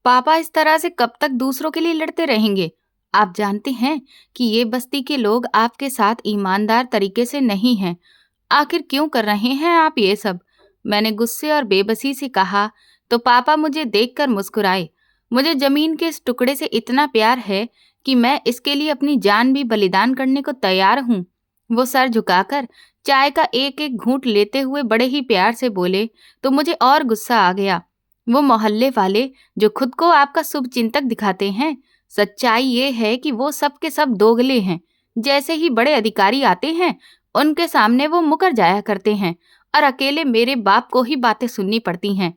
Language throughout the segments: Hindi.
पापा इस तरह से कब तक दूसरों के लिए लड़ते रहेंगे? आप जानते हैं कि ये बस्ती के लोग आपके साथ ईमानदार तरीके से नहीं हैं। आखिर क्यों कर रहे हैं आप ये सब? मैंने गुस्से और बेबसी से कहा, तो पापा मुझे देखकर मुस्कुराए। मुझे जमीन के इस टुकड़े से इतना प्यार है कि मैं इसके लिए अपनी जान भी बलिदान करने को तैयार हूँ। वो सर झुकाकर चाय का एक एक घूंट लेते हुए बड़े ही प्यार से बोले, तो मुझे और गुस्सा आ गया। वो मोहल्ले वाले जो खुद को आपका शुभचिंतक दिखाते हैं, सच्चाई ये है कि वो सब के सब दोगले हैं। जैसे ही बड़े अधिकारी आते हैं, उनके सामने वो मुकर जाया करते हैं और अकेले मेरे बाप को ही बातें सुननी पड़ती हैं।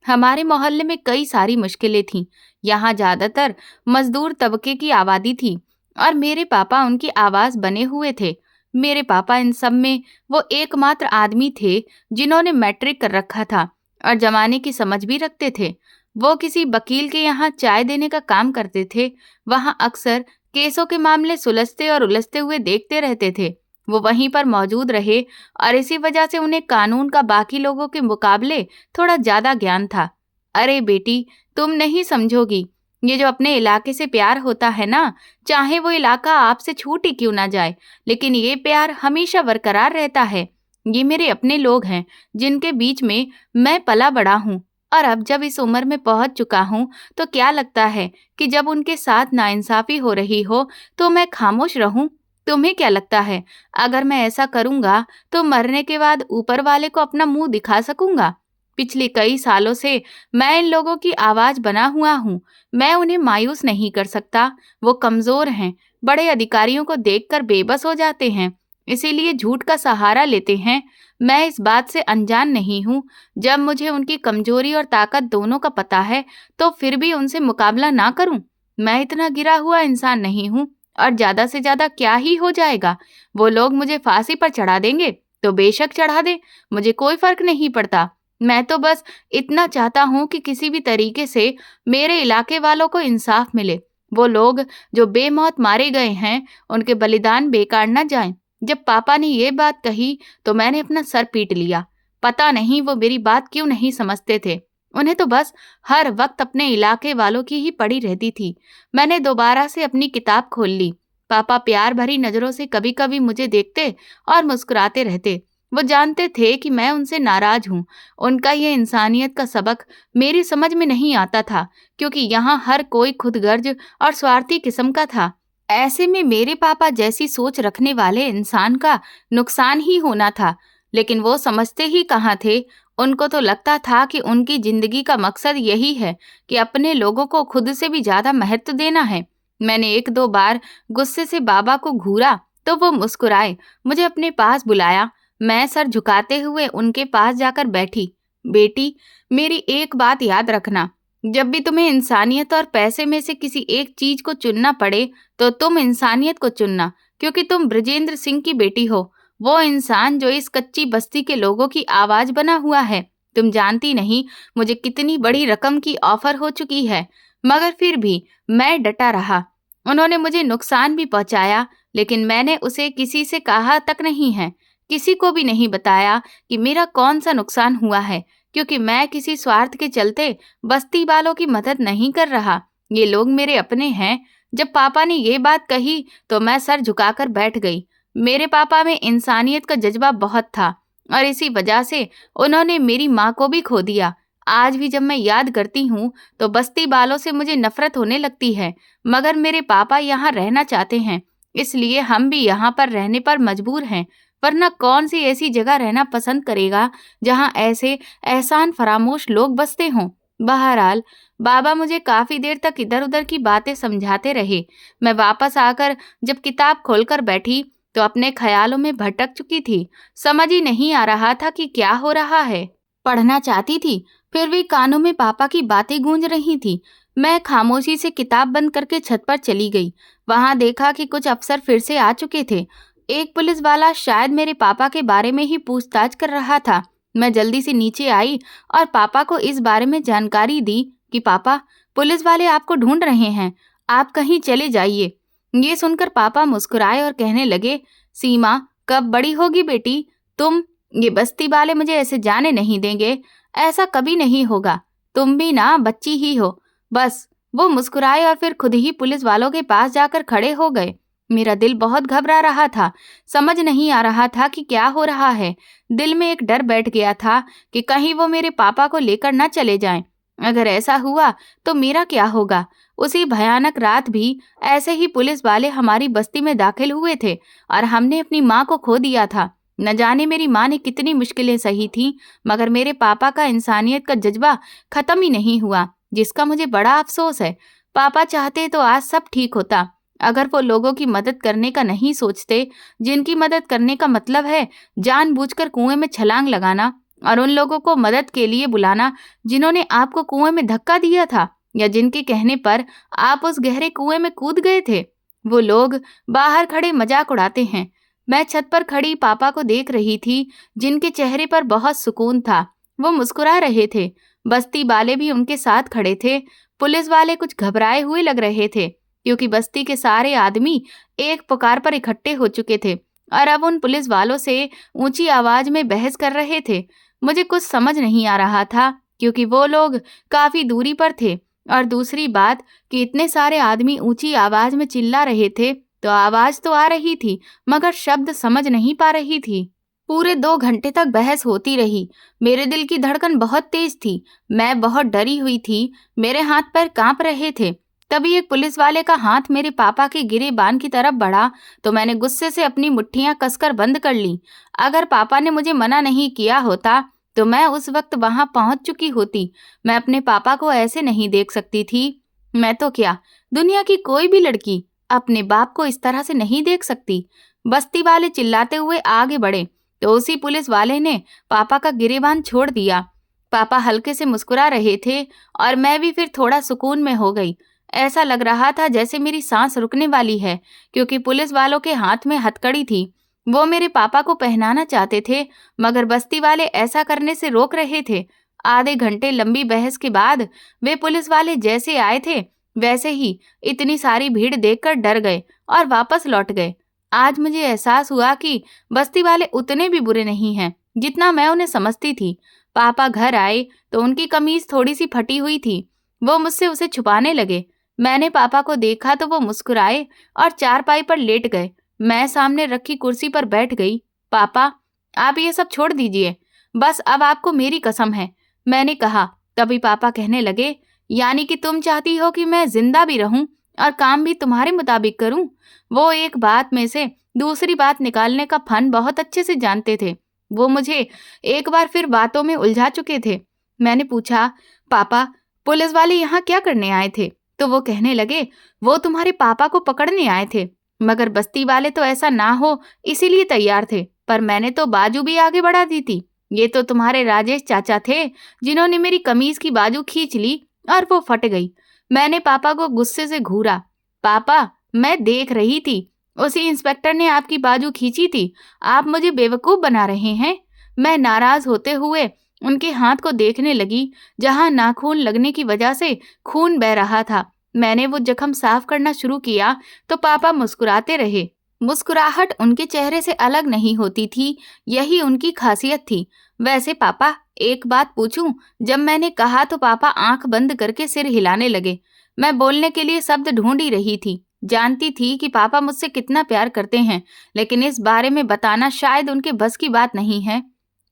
हमारे मोहल्ले में कई सारी मुश्किलें थीं। यहाँ ज्यादातर मजदूर तबके की आबादी थी और मेरे पापा उनकी आवाज बने हुए थे। मेरे पापा इन सब में वो एकमात्र आदमी थे जिन्होंने मैट्रिक कर रखा था और जमाने की समझ भी रखते थे। वो किसी वकील के यहाँ चाय देने का काम करते थे। वहाँ अक्सर केसों के मामले सुलझते और उलझते हुए देखते रहते थे। वो वहीं पर मौजूद रहे और इसी वजह से उन्हें कानून का बाकी लोगों के मुकाबले थोड़ा ज्यादा ज्ञान था। अरे बेटी, तुम नहीं समझोगी। ये जो अपने इलाके से प्यार होता है ना, चाहे वो इलाका आपसे छूट ही क्यों ना जाए, लेकिन ये प्यार हमेशा बरकरार रहता है। ये मेरे अपने लोग हैं जिनके बीच में मैं पला बड़ा हूँ और अब जब इस उम्र में पहुंच चुका हूँ, तो क्या लगता है कि जब उनके साथ नाइंसाफी हो रही हो तो मैं खामोश रहूं? तुम्हें क्या लगता है, अगर मैं ऐसा करूंगा तो मरने के बाद ऊपर वाले को अपना मुंह दिखा सकूंगा? पिछले कई सालों से मैं इन लोगों की आवाज बना हुआ हूँ। मैं उन्हें मायूस नहीं कर सकता। वो कमजोर हैं, बड़े अधिकारियों को देखकर बेबस हो जाते हैं, इसीलिए झूठ का सहारा लेते हैं। मैं इस बात से अनजान नहीं हूँ। जब मुझे उनकी कमजोरी और ताकत दोनों का पता है, तो फिर भी उनसे मुकाबला ना करूं? मैं इतना गिरा हुआ इंसान नहीं हूँ, और ज्यादा से ज्यादा क्या ही हो जाएगा? वो लोग मुझे फांसी पर चढ़ा देंगे तो बेशक चढ़ा दे, मुझे कोई फर्क नहीं पड़ता। मैं तो बस इतना चाहता हूँ कि किसी भी तरीके से मेरे इलाके वालों को इंसाफ मिले। वो लोग जो बेमौत मारे गए हैं, उनके बलिदान बेकार न जाएं। जब पापा ने ये बात कही तो मैंने अपना सर पीट लिया। पता नहीं वो मेरी बात क्यों नहीं समझते थे। उन्हें तो बस हर वक्त अपने इलाके वालों की ही पड़ी रहती थी। मैंने दोबारा से अपनी किताब खोल ली। पापा प्यार भरी नजरों से कभी कभी मुझे देखते और मुस्कुराते रहते। वो जानते थे कि मैं उनसे नाराज हूँ। उनका ये इंसानियत का सबक मेरी समझ में नहीं आता था, क्योंकि यहाँ हर कोई खुदगर्ज और स्वार्थी किस्म का था। ऐसे में मेरे पापा जैसी सोच रखने वाले इंसान का नुकसान ही होना था, लेकिन वो समझते ही कहाँ थे। उनको तो लगता था कि उनकी जिंदगी का मकसद यही है कि अपने लोगों को खुद से भी ज्यादा महत्व देना है। मैंने एक दो बार गुस्से से बाबा को घूरा तो वो मुस्कुराए, मुझे अपने पास बुलाया। मैं सर झुकाते हुए उनके पास जाकर बैठी। बेटी, मेरी एक बात याद रखना, जब भी तुम्हें इंसानियत और पैसे में से किसी एक चीज को चुनना पड़े, तो तुम इंसानियत को चुनना, क्योंकि तुम बृजेंद्र सिंह की बेटी हो, वो इंसान जो इस कच्ची बस्ती के लोगों की आवाज बना हुआ है। तुम जानती नहीं मुझे कितनी बड़ी रकम की ऑफर हो चुकी है, मगर फिर भी मैं डटा रहा। उन्होंने मुझे नुकसान भी पहुंचाया, लेकिन मैंने उसे किसी से कहा तक नहीं है, किसी को भी नहीं बताया कि मेरा कौन सा नुकसान हुआ है, क्योंकि मैं किसी स्वार्थ के चलते बस्ती वालों की मदद नहीं कर रहा। ये लोग मेरे अपने हैं। जब पापा ने ये बात कही तो मैं सर झुकाकर बैठ गई। मेरे पापा में इंसानियत का जज्बा बहुत था और इसी वजह से उन्होंने मेरी माँ को भी खो दिया। आज भी जब मैं याद करती हूँ तो बस्ती वालों से मुझे नफरत होने लगती है, मगर मेरे पापा यहाँ रहना चाहते हैं, इसलिए हम भी यहाँ पर रहने पर मजबूर हैं। वरना कौन सी ऐसी जगह रहना पसंद करेगा जहाँ ऐसे एहसान फरामोश लोग बसते हों। बहरहाल बाबा मुझे काफी देर तक इधर उधर की बातें समझाते रहे। मैं वापस आकर जब किताब खोलकर बैठी तो अपने ख्यालों में भटक चुकी थी। समझ ही नहीं आ रहा था कि क्या हो रहा है। पढ़ना चाहती थी, फिर भी कानों में पापा की बातें गूंज रही थी। मैं खामोशी से किताब बंद करके छत पर चली गई। वहां देखा कि कुछ अफसर फिर से आ चुके थे। एक पुलिस वाला शायद मेरे पापा के बारे में ही पूछताछ कर रहा था। मैं जल्दी से नीचे आई और पापा को इस बारे में जानकारी दी कि पापा, पुलिस वाले आपको ढूंढ रहे हैं, आप कहीं चले जाइए। ये सुनकर पापा मुस्कुराए और कहने लगे, सीमा, कब बड़ी होगी बेटी तुम? ये बस्ती वाले मुझे ऐसे जाने नहीं देंगे। ऐसा कभी नहीं होगा। तुम भी ना बच्ची ही हो। बस वो मुस्कुराए और फिर खुद ही पुलिस वालों के पास जाकर खड़े हो गए। मेरा दिल बहुत घबरा रहा था। समझ नहीं आ रहा था कि क्या हो रहा है। दिल में एक डर बैठ गया था कि कहीं वो मेरे पापा को लेकर न चले जाएं। अगर ऐसा हुआ तो मेरा क्या होगा। उसी भयानक रात भी ऐसे ही पुलिस वाले हमारी बस्ती में दाखिल हुए थे और हमने अपनी माँ को खो दिया था। न जाने मेरी माँ ने कितनी मुश्किलें सही थीं, मगर मेरे पापा का इंसानियत का जज्बा खत्म ही नहीं हुआ, जिसका मुझे बड़ा अफसोस है। पापा चाहते तो आज सब ठीक होता। अगर वो लोगों की मदद करने का नहीं सोचते, जिनकी मदद करने का मतलब है जानबूझकर कुएं में छलांग लगाना और उन लोगों को मदद के लिए बुलाना जिन्होंने आपको कुएं में धक्का दिया था या जिनके कहने पर आप उस गहरे कुएं में कूद गए थे। वो लोग बाहर खड़े मजाक उड़ाते हैं। मैं छत पर खड़ी पापा को देख रही थी, जिनके चेहरे पर बहुत सुकून था। वो मुस्कुरा रहे थे। बस्ती वाले भी उनके साथ खड़े थे। पुलिस वाले कुछ घबराए हुए लग रहे थे, क्योंकि बस्ती के सारे आदमी एक पुकार पर इकट्ठे हो चुके थे और अब उन पुलिस वालों से ऊंची आवाज में बहस कर रहे थे। मुझे कुछ समझ नहीं आ रहा था, क्योंकि वो लोग काफी दूरी पर थे और दूसरी बात कि इतने सारे आदमी ऊंची आवाज में चिल्ला रहे थे, तो आवाज तो आ रही थी मगर शब्द समझ नहीं पा रही थी। पूरे 2 घंटे तक बहस होती रही। मेरे दिल की धड़कन बहुत तेज थी। मैं बहुत डरी हुई थी। मेरे हाथ पैर कांप रहे थे। तभी एक पुलिस वाले का हाथ मेरे पापा के गिरे बांध की तरफ बढ़ा, तो मैंने गुस्से से अपनी मुट्ठियां कसकर बंद कर ली। अगर पापा ने मुझे मना नहीं किया होता तो मैं उस वक्त वहां पहुंच चुकी होती। मैं अपने पापा को ऐसे नहीं देख सकती थी। मैं तो क्या, दुनिया की कोई भी लड़की अपने बाप को इस तरह से नहीं देख सकती। बस्ती वाले चिल्लाते हुए आगे बढ़े तो उसी पुलिस वाले ने पापा का गिरेबान छोड़ दिया। पापा हल्के से मुस्कुरा रहे थे और मैं भी फिर थोड़ा सुकून में हो गई। ऐसा लग रहा था जैसे मेरी सांस रुकने वाली है, क्योंकि पुलिस वालों के हाथ में हथकड़ी थी। वो मेरे पापा को पहनाना चाहते थे, मगर बस्ती वाले ऐसा करने से रोक रहे थे। आधे घंटे लंबी बहस के बाद वे पुलिस वाले जैसे आए थे वैसे ही इतनी सारी भीड़ देखकर डर गए और वापस लौट गए। आज मुझे एहसास हुआ कि बस्ती वाले उतने भी बुरे नहीं हैं जितना मैं उन्हें समझती थी। पापा घर आए तो उनकी कमीज थोड़ी सी फटी हुई थी। वो मुझसे उसे छुपाने लगे। मैंने पापा को देखा तो वो मुस्कुराए और चारपाई पर लेट गए। मैं सामने रखी कुर्सी पर बैठ गई। पापा, आप ये सब छोड़ दीजिए, बस अब आपको मेरी कसम है, मैंने कहा। तभी पापा कहने लगे, यानी कि तुम चाहती हो कि मैं जिंदा भी रहूं और काम भी तुम्हारे मुताबिक करूं। वो एक बात में से दूसरी बात निकालने का फन बहुत अच्छे से जानते थे। वो मुझे एक बार फिर बातों में उलझा चुके थे। मैंने पूछा, पापा, पुलिस वाले यहाँ क्या करने आए थे? तो वो कहने लगे, वो तुम्हारे पापा को पकड़ने आए थे, मगर बस्ती वाले तो ऐसा ना हो इसीलिए तैयार थे, पर मैंने तो बाजू भी आगे बढ़ा दी थी। ये तो तुम्हारे राजेश चाचा थे जिन्होंने मेरी कमीज की बाजू खींच ली और वो फट गई। मैंने पापा को गुस्से से घूरा। पापा, मैं देख रही थी, उसी इंस्पेक्टर ने आपकी बाजू खींची थी। आप मुझे बेवकूफ बना रहे हैं। मैं नाराज होते हुए उनके हाथ को देखने लगी, जहां नाखून लगने की वजह से खून बह रहा था। मैंने वो जख्म साफ करना शुरू किया तो पापा मुस्कुराते रहे। मुस्कुराहट उनके चेहरे से अलग नहीं होती थी, यही उनकी खासियत थी। वैसे पापा, एक बात पूछूं? जब मैंने कहा तो पापा आंख बंद करके सिर हिलाने लगे। मैं बोलने के लिए शब्द ढूंढ ही रही थी। जानती थी कि पापा मुझसे कितना प्यार करते हैं, लेकिन इस बारे में बताना शायद उनके बस की बात नहीं है।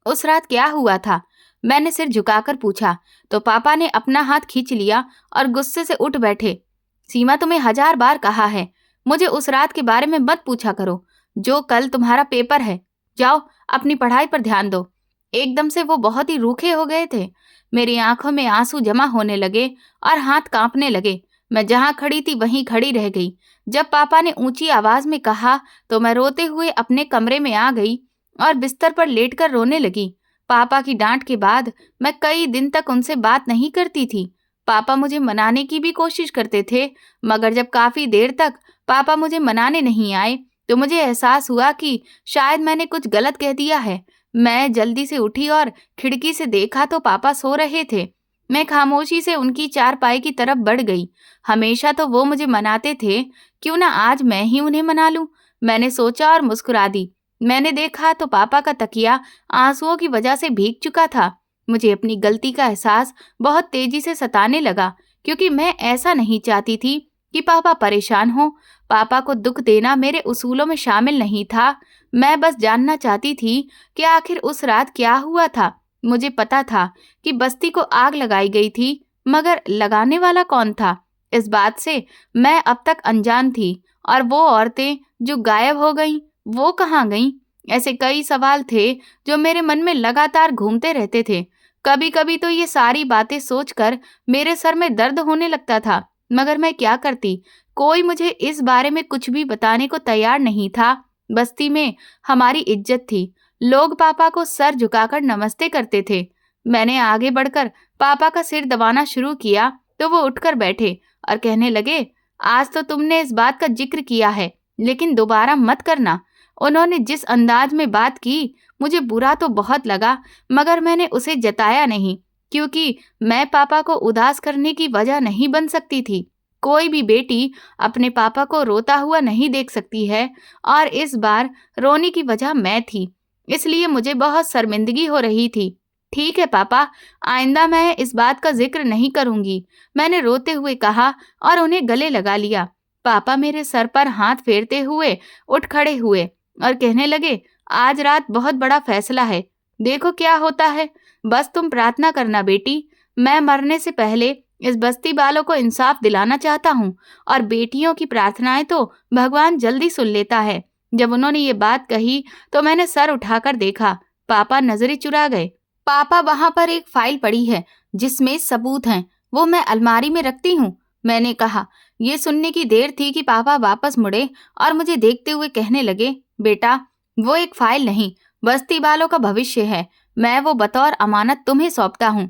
उस रात क्या हुआ था? मैंने सिर झुकाकर पूछा तो पापा ने अपना हाथ खींच लिया और गुस्से से उठ बैठे। सीमा, तुम्हें 1000 बार कहा है, मुझे उस रात के बारे में मत पूछा करो। जो कल तुम्हारा पेपर है, जाओ अपनी पढ़ाई पर ध्यान दो। एकदम से वो बहुत ही रूखे हो गए थे। मेरी आंखों में आंसू जमा होने लगे और हाथ कांपने लगे। मैं जहां खड़ी थी वहीं खड़ी रह गई। जब पापा ने ऊंची आवाज में कहा तो मैं रोते हुए अपने कमरे में आ गई और बिस्तर पर लेटकर रोने लगी। पापा की डांट के बाद मैं कई दिन तक उनसे बात नहीं करती थी। पापा मुझे मनाने की भी कोशिश करते थे, मगर जब काफी देर तक पापा मुझे मनाने नहीं आए तो मुझे एहसास हुआ कि शायद मैंने कुछ गलत कह दिया है। मैं जल्दी से उठी और खिड़की से देखा तो पापा सो रहे थे। मैं खामोशी से उनकी चारपाई की तरफ बढ़ गई। हमेशा तो वो मुझे मनाते थे, क्यों ना आज मैं ही उन्हें मना लूं। मैंने सोचा और मुस्कुरा दी। मैंने देखा तो पापा का तकिया आंसुओं की वजह से भीग चुका था। मुझे अपनी गलती का एहसास बहुत तेजी से सताने लगा, क्योंकि मैं ऐसा नहीं चाहती थी कि पापा परेशान हो। पापा को दुख देना मेरे उसूलों में शामिल नहीं था। मैं बस जानना चाहती थी कि आखिर उस रात क्या हुआ था। मुझे पता था कि बस्ती को आग लगाई गई थी, मगर लगाने वाला कौन था, इस बात से मैं अब तक अनजान थी। और वो औरतें जो गायब हो गईं, वो कहाँ गईं? ऐसे कई सवाल थे जो मेरे मन में लगातार घूमते रहते थे। कभी कभी तो ये सारी बातें सोचकर मेरे सर में दर्द होने लगता था, मगर मैं क्या करती? कोई मुझे इस बारे में कुछ भी बताने को तैयार नहीं था। बस्ती में हमारी इज्जत थी। लोग पापा को सर झुकाकर नमस्ते करते थे। मैंने आगे बढ़कर पापा का सिर दबाना शुरू किया तो वो उठकर बैठे और कहने लगे, आज तो तुमने इस बात का जिक्र किया है, लेकिन दोबारा मत करना। उन्होंने जिस अंदाज में बात की, मुझे बुरा तो बहुत लगा, मगर मैंने उसे जताया नहीं, क्योंकि मैं पापा को उदास करने की वजह नहीं बन सकती थी। कोई भी बेटी अपने पापा को रोता हुआ नहीं देख सकती है, और इस बार रोने की वजह मैं थी, इसलिए मुझे बहुत शर्मिंदगी हो रही थी। ठीक है पापा, आइंदा मैं इस बात का जिक्र नहीं करूंगी, मैंने रोते हुए कहा और उन्हें गले लगा लिया। पापा मेरे सर पर हाथ फेरते हुए उठ खड़े हुए और कहने लगे, आज रात बहुत बड़ा फैसला है, देखो क्या होता है। बस तुम प्रार्थना करना बेटी। मैं मरने से पहले इस बस्ती वालों को इंसाफ दिलाना चाहता हूँ, और बेटियों की प्रार्थनाएं तो भगवान जल्दी सुन लेता है। जब उन्होंने ये बात कही तो मैंने सर उठाकर देखा। पापा नजरें चुरा गए। पापा, वहां पर एक फाइल पड़ी है जिसमें सबूत हैं, वो मैं अलमारी में रखती हूँ, मैंने कहा। ये सुनने की देर थी कि पापा वापस मुड़े और मुझे देखते हुए कहने लगे, बेटा, वो एक फाइल नहीं, बस्ती वालों का भविष्य है। मैं वो बतौर अमानत तुम्हें सौंपता हूँ।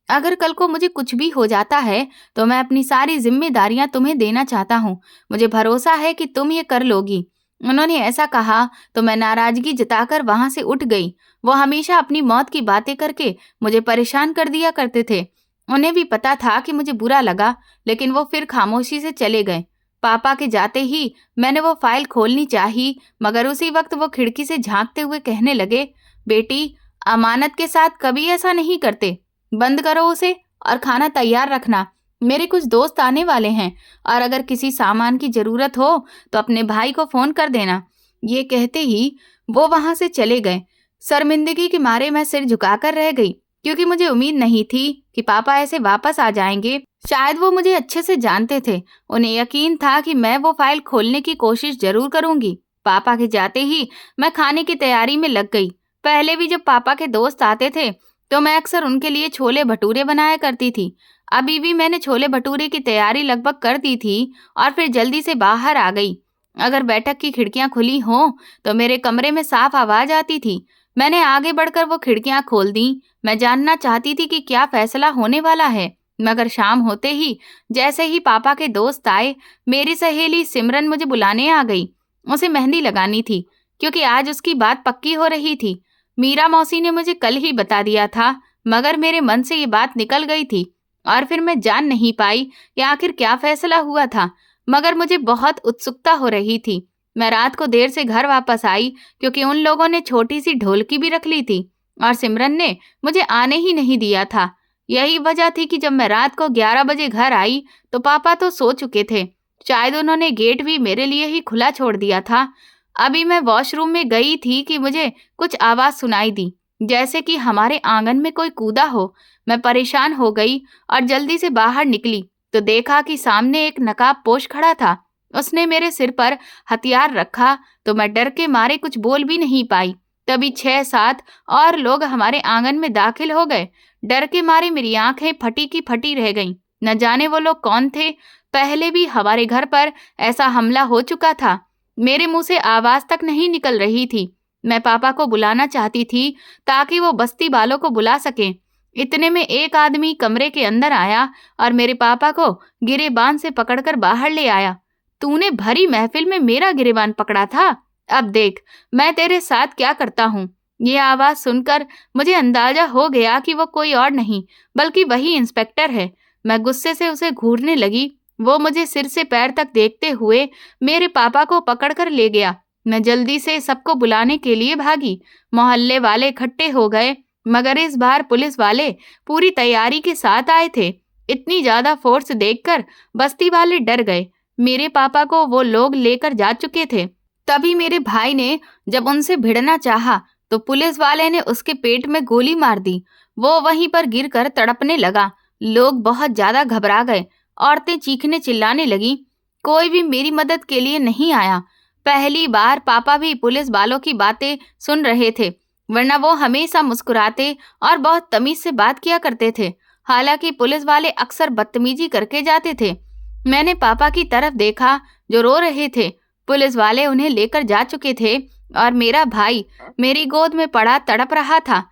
अगर कल को मुझे कुछ भी हो जाता है तो मैं अपनी सारी जिम्मेदारियां तुम्हें देना चाहता हूँ। मुझे भरोसा है कि तुम ये कर लोगी। उन्होंने ऐसा कहा तो मैं नाराजगी जताकर वहां से उठ गई। वो हमेशा अपनी मौत की बातें करके मुझे परेशान कर दिया करते थे। उन्हें भी पता था कि मुझे बुरा लगा, लेकिन वो फिर खामोशी से चले गए। पापा के जाते ही मैंने वो फाइल खोलनी चाही, मगर उसी वक्त वो खिड़की से झांकते हुए कहने लगे, बेटी, अमानत के साथ कभी ऐसा नहीं करते। बंद करो उसे और खाना तैयार रखना। मेरे कुछ दोस्त आने वाले हैं, और अगर किसी सामान की जरूरत हो तो अपने भाई को फोन कर देना। ये कहते ही वो वहां से चले गए। शर्मिंदगी के मारे मैं सिर झुकाकर रह गई, क्योंकि मुझे उम्मीद नहीं थी कि पापा ऐसे वापस आ जाएंगे। शायद वो मुझे अच्छे से जानते थे। उन्हें यकीन था कि मैं वो फाइल खोलने की कोशिश जरूर करूंगी। पापा के जाते ही मैं खाने की तैयारी में लग गई। पहले भी जब पापा के दोस्त आते थे तो मैं अक्सर उनके लिए छोले भटूरे बनाया करती थी। अभी भी मैंने छोले भटूरे की तैयारी लगभग कर दी थी और फिर जल्दी से बाहर आ गई। अगर बैठक की खिड़कियां खुली हों तो मेरे कमरे में साफ आवाज आती थी। मैंने आगे बढ़कर वो खिड़कियां खोल दी। मैं जानना चाहती थी कि क्या फैसला होने वाला है, मगर शाम होते ही जैसे ही पापा के दोस्त आए, मेरी सहेली सिमरन मुझे बुलाने आ गई। उसे मेहंदी लगानी थी, क्योंकि आज उसकी बात पक्की हो रही थी। मीरा मौसी ने मुझे कल ही बता दिया था, मगर मेरे मन से ये बात निकल गई थी और फिर मैं जान नहीं पाई कि आखिर क्या फैसला हुआ था। मगर मुझे बहुत उत्सुकता हो रही थी। मैं रात को देर से घर वापस आई, क्योंकि उन लोगों ने छोटी सी ढोलकी भी रख ली थी और सिमरन ने मुझे आने ही नहीं दिया था। यही वजह थी कि जब मैं रात को 11 बजे घर आई तो पापा तो सो चुके थे। शायद उन्होंने गेट भी मेरे लिए ही खुला छोड़ दिया था। अभी मैं वॉशरूम में गई थी कि मुझे कुछ आवाज सुनाई दी, जैसे कि हमारे आंगन में कोई कूदा हो। मैं परेशान हो गई और जल्दी से बाहर निकली तो देखा कि सामने एक नकाबपोश खड़ा था। उसने मेरे सिर पर हथियार रखा तो मैं डर के मारे कुछ बोल भी नहीं पाई। तभी 6-7 और लोग हमारे आंगन में दाखिल हो गए। डर के मारे मेरी आंखें फटी की फटी रह गईं। न जाने वो लोग कौन थे। पहले भी हमारे घर पर ऐसा हमला हो चुका था। मेरे मुंह से आवाज तक नहीं निकल रही थी। मैं पापा को बुलाना चाहती थी ताकि वो बस्ती वालों को बुला सकें। इतने में एक आदमी कमरे के अंदर आया और मेरे पापा को गिरेबान से पकड़कर बाहर ले आया। तूने भरी महफिल में मेरा गिरेबान पकड़ा था? अब देख मैं तेरे साथ क्या करता हूँ। ये आवाज सुनकर मुझे अंदाजा हो गया कि वो कोई और नहीं बल्कि वही इंस्पेक्टर है। मैं गुस्से से उसे घूरने लगी। वो मुझे सिर से पैर तक देखते हुए मेरे पापा को पकड़कर ले गया। मैं जल्दी से सबको बुलाने के लिए भागी। मोहल्ले वाले इकट्ठे हो गए, मगर इस बार पुलिस वाले पूरी तैयारी के साथ आए थे। इतनी ज्यादा फोर्स देखकर बस्ती वाले डर गए। मेरे पापा को वो लोग लेकर जा चुके थे। तभी मेरे भाई ने जब उनसे भिड़ना चाहा तो पुलिस वाले ने उसके पेट में गोली मार दी। वो वहीं पर गिरकर तड़पने लगा। लोग बहुत ज्यादा घबरा गए। औरतें चीखने चिल्लाने लगी। कोई भी मेरी मदद के लिए नहीं आया। पहली बार पापा भी पुलिस वालों की बातें सुन रहे थे, वरना वो हमेशा मुस्कुराते और बहुत तमीज से बात किया करते थे। हालांकि पुलिस वाले अक्सर बदतमीजी करके जाते थे। मैंने पापा की तरफ देखा जो रो रहे थे। पुलिस वाले उन्हें लेकर जा चुके थे और मेरा भाई मेरी गोद में पड़ा तड़प रहा था।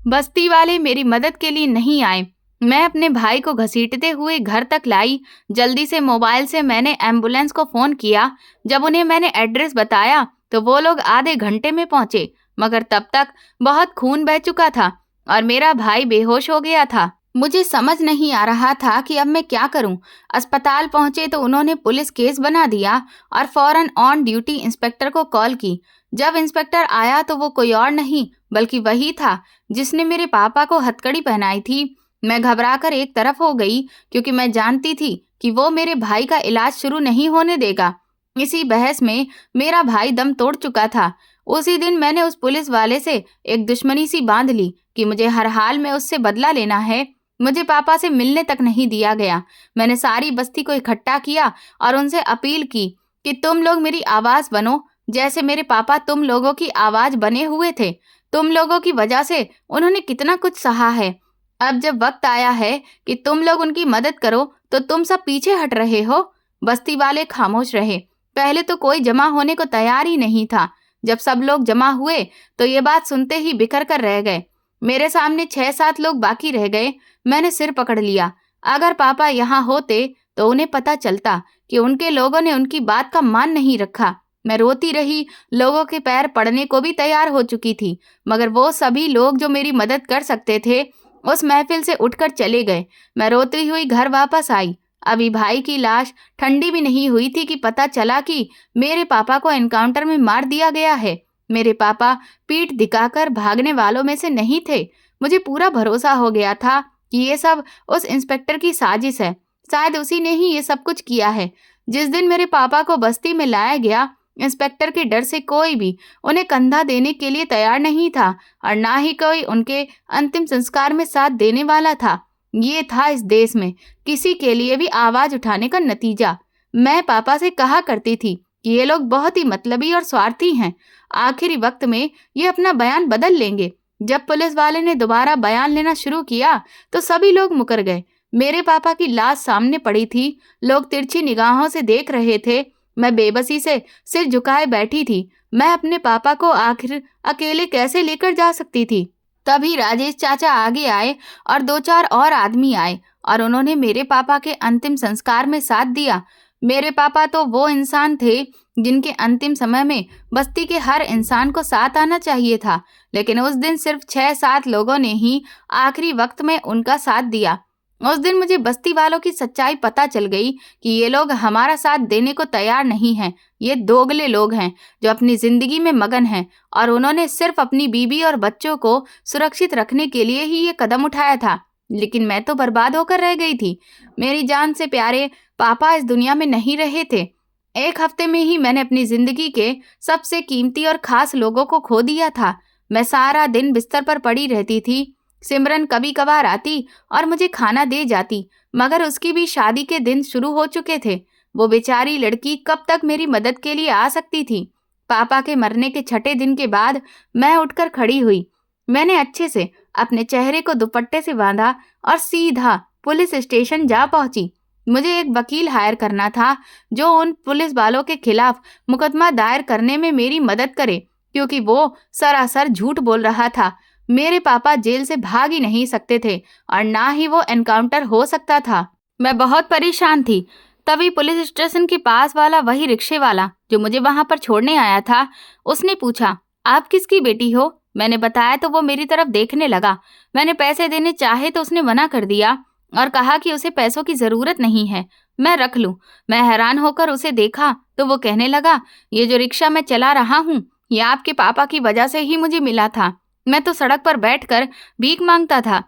बस्ती वाले मेरी मदद के लिए नहीं आए। मैं अपने भाई को घसीटते हुए घर तक लाई। जल्दी से मोबाइल से मैंने एम्बुलेंस को फोन किया। जब उन्हें मैंने एड्रेस बताया तो वो लोग आधे घंटे में पहुंचे, मगर तब तक बहुत खून बह चुका था और मेरा भाई बेहोश हो गया था। मुझे समझ नहीं आ रहा था कि अब मैं क्या करूं। अस्पताल पहुंचे तो उन्होंने पुलिस केस बना दिया और फौरन ऑन ड्यूटी इंस्पेक्टर को कॉल की। जब इंस्पेक्टर आया तो वो कोई और नहीं बल्कि वही था जिसने मेरे पापा को हथकड़ी पहनाई थी। मैं घबराकर एक तरफ हो गई क्योंकि मैं जानती थी कि वो मेरे भाई का इलाज शुरू नहीं होने देगा। इसी बहस में मेरा भाई दम तोड़ चुका था। उसी दिन मैंने उस पुलिस वाले से एक दुश्मनी सी बांध ली कि मुझे हर हाल में उससे बदला लेना है। मुझे पापा से मिलने तक नहीं दिया गया। मैंने सारी बस्ती को इकट्ठा किया और उनसे अपील की कि तुम लोग मेरी आवाज बनो, जैसे मेरे पापा तुम लोगों की आवाज बने हुए थे। तुम लोगों की वजह से उन्होंने कितना कुछ सहा है। अब जब वक्त आया है कि तुम लोग उनकी मदद करो तो तुम सब पीछे हट रहे हो। बस्ती वाले खामोश रहे। पहले तो कोई जमा होने को तैयार ही नहीं था। जब सब लोग जमा हुए तो ये बात सुनते ही बिखर कर रह गए। मेरे सामने 6-7 लोग बाकी रह गए। मैंने सिर पकड़ लिया। अगर पापा यहाँ होते तो उन्हें पता चलता कि उनके लोगों ने उनकी बात का मान नहीं रखा। मैं रोती रही। लोगों के पैर पड़ने को भी तैयार हो चुकी थी, मगर वो सभी लोग जो मेरी मदद कर सकते थे उस महफिल से उठकर चले गए। मैं रोती हुई घर वापस आई। अभी भाई की लाश ठंडी भी नहीं हुई थी कि पता चला कि मेरे पापा को एनकाउंटर में मार दिया गया है। मेरे पापा पीठ दिखाकर भागने वालों में से नहीं थे। मुझे पूरा भरोसा हो गया था कि ये सब उस इंस्पेक्टर की साजिश है। शायद उसी ने ही ये सब कुछ किया है। जिस दिन मेरे पापा को बस्ती में लाया गया, इंस्पेक्टर के डर से कोई भी उन्हें कंधा देने के लिए तैयार नहीं था और ना ही कोई उनके अंतिम संस्कार में साथ देने वाला था। ये था इस देश में किसी के लिए भी आवाज उठाने का नतीजा। मैं पापा से कहा करती थी कि ये लोग बहुत ही मतलबी और स्वार्थी हैं। आखिरी वक्त में ये अपना बयान बदल लेंगे। जब पुलिस वाले ने दोबारा बयान लेना शुरू किया तो सभी लोग मुकर गए। मेरे पापा की लाश सामने पड़ी थी। लोग तिरछी निगाहों से देख रहे थे। मैं बेबसी से सिर झुकाए बैठी थी। मैं अपने पापा को आखिर अकेले कैसे लेकर जा सकती थी। तभी राजेश चाचा आगे आए और 2-4 और आदमी आए और उन्होंने मेरे पापा के अंतिम संस्कार में साथ दिया। मेरे पापा तो वो इंसान थे जिनके अंतिम समय में बस्ती के हर इंसान को साथ आना चाहिए था, लेकिन उस दिन सिर्फ 6-7 लोगों ने ही आखिरी वक्त में उनका साथ दिया। उस दिन मुझे बस्ती वालों की सच्चाई पता चल गई कि ये लोग हमारा साथ देने को तैयार नहीं हैं। ये दोगले लोग हैं जो अपनी जिंदगी में मगन हैं और उन्होंने सिर्फ अपनी बीबी और बच्चों को सुरक्षित रखने के लिए ही ये कदम उठाया था। लेकिन मैं तो बर्बाद होकर रह गई थी। मेरी जान से प्यारे पापा इस दुनिया में नहीं रहे थे। 1 हफ्ते में ही मैंने अपनी जिंदगी के सबसे कीमती और खास लोगों को खो दिया था। मैं सारा दिन बिस्तर पर पड़ी रहती थी। सिमरन कभी कभार आती और मुझे खाना दे जाती, मगर उसकी भी शादी के दिन शुरू हो चुके थे। वो बेचारी लड़की कब तक मेरी मदद के लिए आ सकती थी। पापा के मरने के 6ठे दिन के बाद मैं उठकर खड़ी हुई। मैंने अच्छे से अपने चेहरे को दुपट्टे से बांधा और सीधा पुलिस स्टेशन जा पहुंची। मुझे एक वकील हायर करना था जो उन पुलिस वालों के खिलाफ मुकदमा दायर करने में मेरी मदद करे, क्योंकि वो सरासर झूठ बोल रहा था। मेरे पापा जेल से भाग ही नहीं सकते थे और ना ही वो एनकाउंटर हो सकता था। मैं बहुत परेशान थी। तभी पुलिस स्टेशन के पास वाला वही रिक्शे वाला जो मुझे वहां पर छोड़ने आया था, उसने पूछा, आप किसकी बेटी हो? मैंने बताया तो वो मेरी तरफ देखने लगा। मैंने पैसे देने चाहे तो उसने मना कर दिया और कहा कि उसे पैसों की जरूरत नहीं है, मैं रख लूं। मैं हैरान होकर उसे देखा तो वो कहने लगा, ये जो रिक्शा मैं चला रहा हूँ ये आपके पापा की वजह से ही मुझे मिला था। मैं तो सड़क पर बैठकर भीख मांगता था,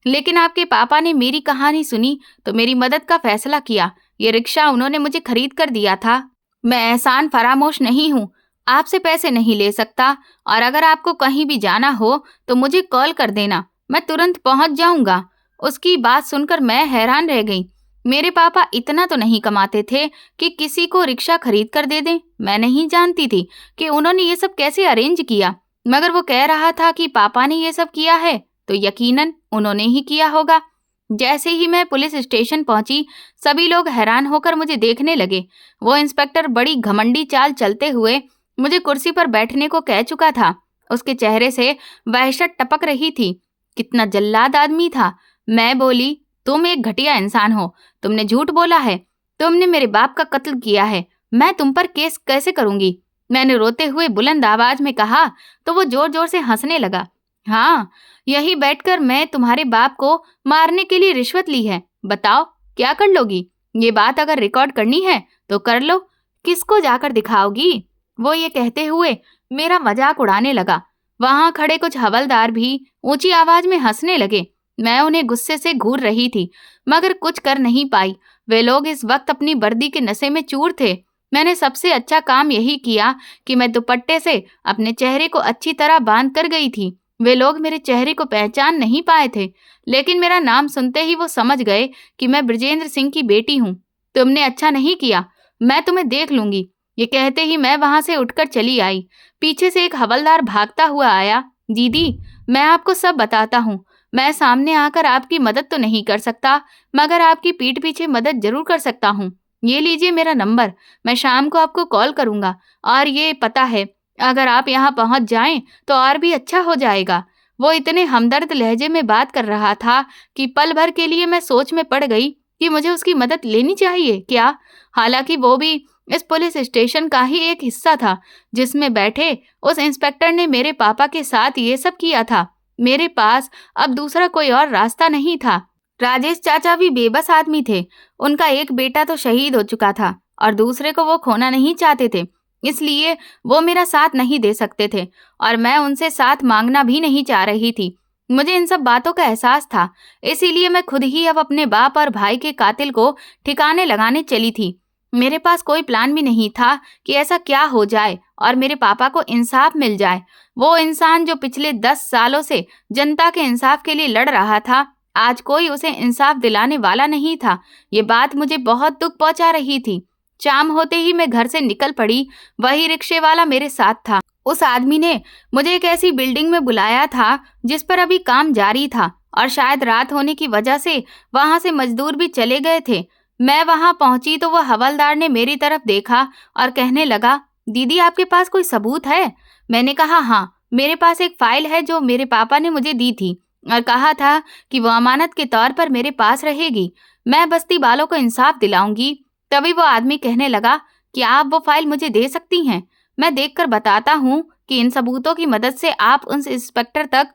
लेकिन आपके पापा ने मेरी कहानी सुनी तो मेरी मदद का फैसला किया। ये रिक्शा उन्होंने मुझे खरीद कर दिया था। मैं एहसान फरामोश नहीं हूँ, आपसे पैसे नहीं ले सकता, और अगर आपको कहीं भी जाना हो तो मुझे कॉल कर देना, मैं तुरंत पहुंच जाऊंगा। उसकी बात सुनकर मैं हैरान रह गई। मेरे पापा इतना तो नहीं कमाते थे कि किसी को रिक्शा खरीद कर दे दें। मैं नहीं जानती थी कि उन्होंने ये सब कैसे अरेंज किया, मगर वो कह रहा था कि पापा ने ये सब किया है तो यकीनन उन्होंने ही किया होगा। जैसे ही मैं पुलिस स्टेशन पहुंची, सभी लोग हैरान होकर मुझे देखने लगे। वो इंस्पेक्टर बड़ी घमंडी चाल चलते हुए मुझे कुर्सी पर बैठने को कह चुका था। उसके चेहरे से वहशत टपक रही थी। कितना जल्लाद आदमी था। मैं बोली, तुम एक घटिया इंसान हो, तुमने झूठ बोला है, तुमने मेरे बाप का कत्ल किया है, मैं तुम पर केस कैसे करूंगी। मैंने रोते हुए बुलंद आवाज में कहा तो वो जोर जोर से हंसने लगा। हाँ, यही बैठकर मैं तुम्हारे बाप को मारने के लिए रिश्वत ली है। बताओ क्या कर लोगी? ये बात अगर रिकॉर्ड करनी है तो कर लो, किसको जाकर दिखाओगी? वो ये कहते हुए मेरा मजाक उड़ाने लगा। वहां खड़े कुछ हवलदार भी ऊंची आवाज में हंसने लगे। मैं उन्हें गुस्से से घूर रही थी, मगर कुछ कर नहीं पाई। वे लोग इस वक्त अपनी वर्दी के नशे में चूर थे। मैंने सबसे अच्छा काम यही किया कि मैं दुपट्टे से अपने चेहरे को अच्छी तरह बांध कर गई थी। वे लोग मेरे चेहरे को पहचान नहीं पाए थे, लेकिन मेरा नाम सुनते ही वो समझ गए कि मैं बृजेंद्र सिंह की बेटी हूँ। तुमने अच्छा नहीं किया, मैं तुम्हें देख लूंगी। ये कहते ही मैं वहां से उठकर चली आई। पीछे से एक हवलदार भागता हुआ आया। दीदी, मैं आपको सब बताता हूँ। मैं सामने आकर आपकी मदद तो नहीं कर सकता, मगर आपकी पीठ पीछे मदद जरूर कर सकता हूँ। ये लीजिए मेरा नंबर, मैं शाम को आपको कॉल करूंगा। और ये पता है, अगर आप यहाँ पहुंच जाएं तो और भी अच्छा हो जाएगा। वो इतने हमदर्द लहजे में बात कर रहा था कि पल भर के लिए मैं सोच में पड़ गई कि मुझे उसकी मदद लेनी चाहिए क्या। हालांकि वो भी इस पुलिस स्टेशन का ही एक हिस्सा था जिसमें बैठे उस इंस्पेक्टर ने मेरे पापा के साथ ये सब किया था। मेरे पास अब दूसरा कोई और रास्ता नहीं था। राजेश चाचा भी बेबस आदमी थे। उनका एक बेटा तो शहीद हो चुका था और दूसरे को वो खोना नहीं चाहते थे, इसलिए वो मेरा साथ नहीं दे सकते थे और मैं उनसे साथ मांगना भी नहीं चाह रही थी। मुझे इन सब बातों का एहसास था, इसीलिए मैं खुद ही अब अपने बाप और भाई के कातिल को ठिकाने लगाने चली थी। मेरे पास कोई प्लान भी नहीं था कि ऐसा क्या हो जाए और मेरे पापा को इंसाफ मिल जाए। वो इंसान जो पिछले 10 सालों से जनता के इंसाफ के लिए लड़ रहा था, आज कोई उसे इंसाफ दिलाने वाला नहीं था। ये बात मुझे बहुत दुख पहुंचा रही थी। शाम होते ही मैं घर से निकल पड़ी। वही रिक्शे वाला मेरे साथ था। उस आदमी ने मुझे एक ऐसी बिल्डिंग में बुलाया था जिस पर अभी काम जारी था और शायद रात होने की वजह से वहां से मजदूर भी चले गए थे। मैं वहां पहुंची तो वह हवलदार ने मेरी तरफ देखा और कहने लगा, दीदी आपके पास कोई सबूत है? मैंने कहा, हाँ, मेरे पास एक फाइल है जो मेरे पापा ने मुझे दी थी और कहा था कि वो अमानत के तौर पर मेरे पास रहेगी। मैं बस्ती वालों को इंसाफ दिलाऊंगी। तभी वो आदमी कहने लगा कि आप वो फाइल मुझे दे सकती हैं, मैं देखकर बताता हूँ कि इन सबूतों की मदद से आप उस इंस्पेक्टर तक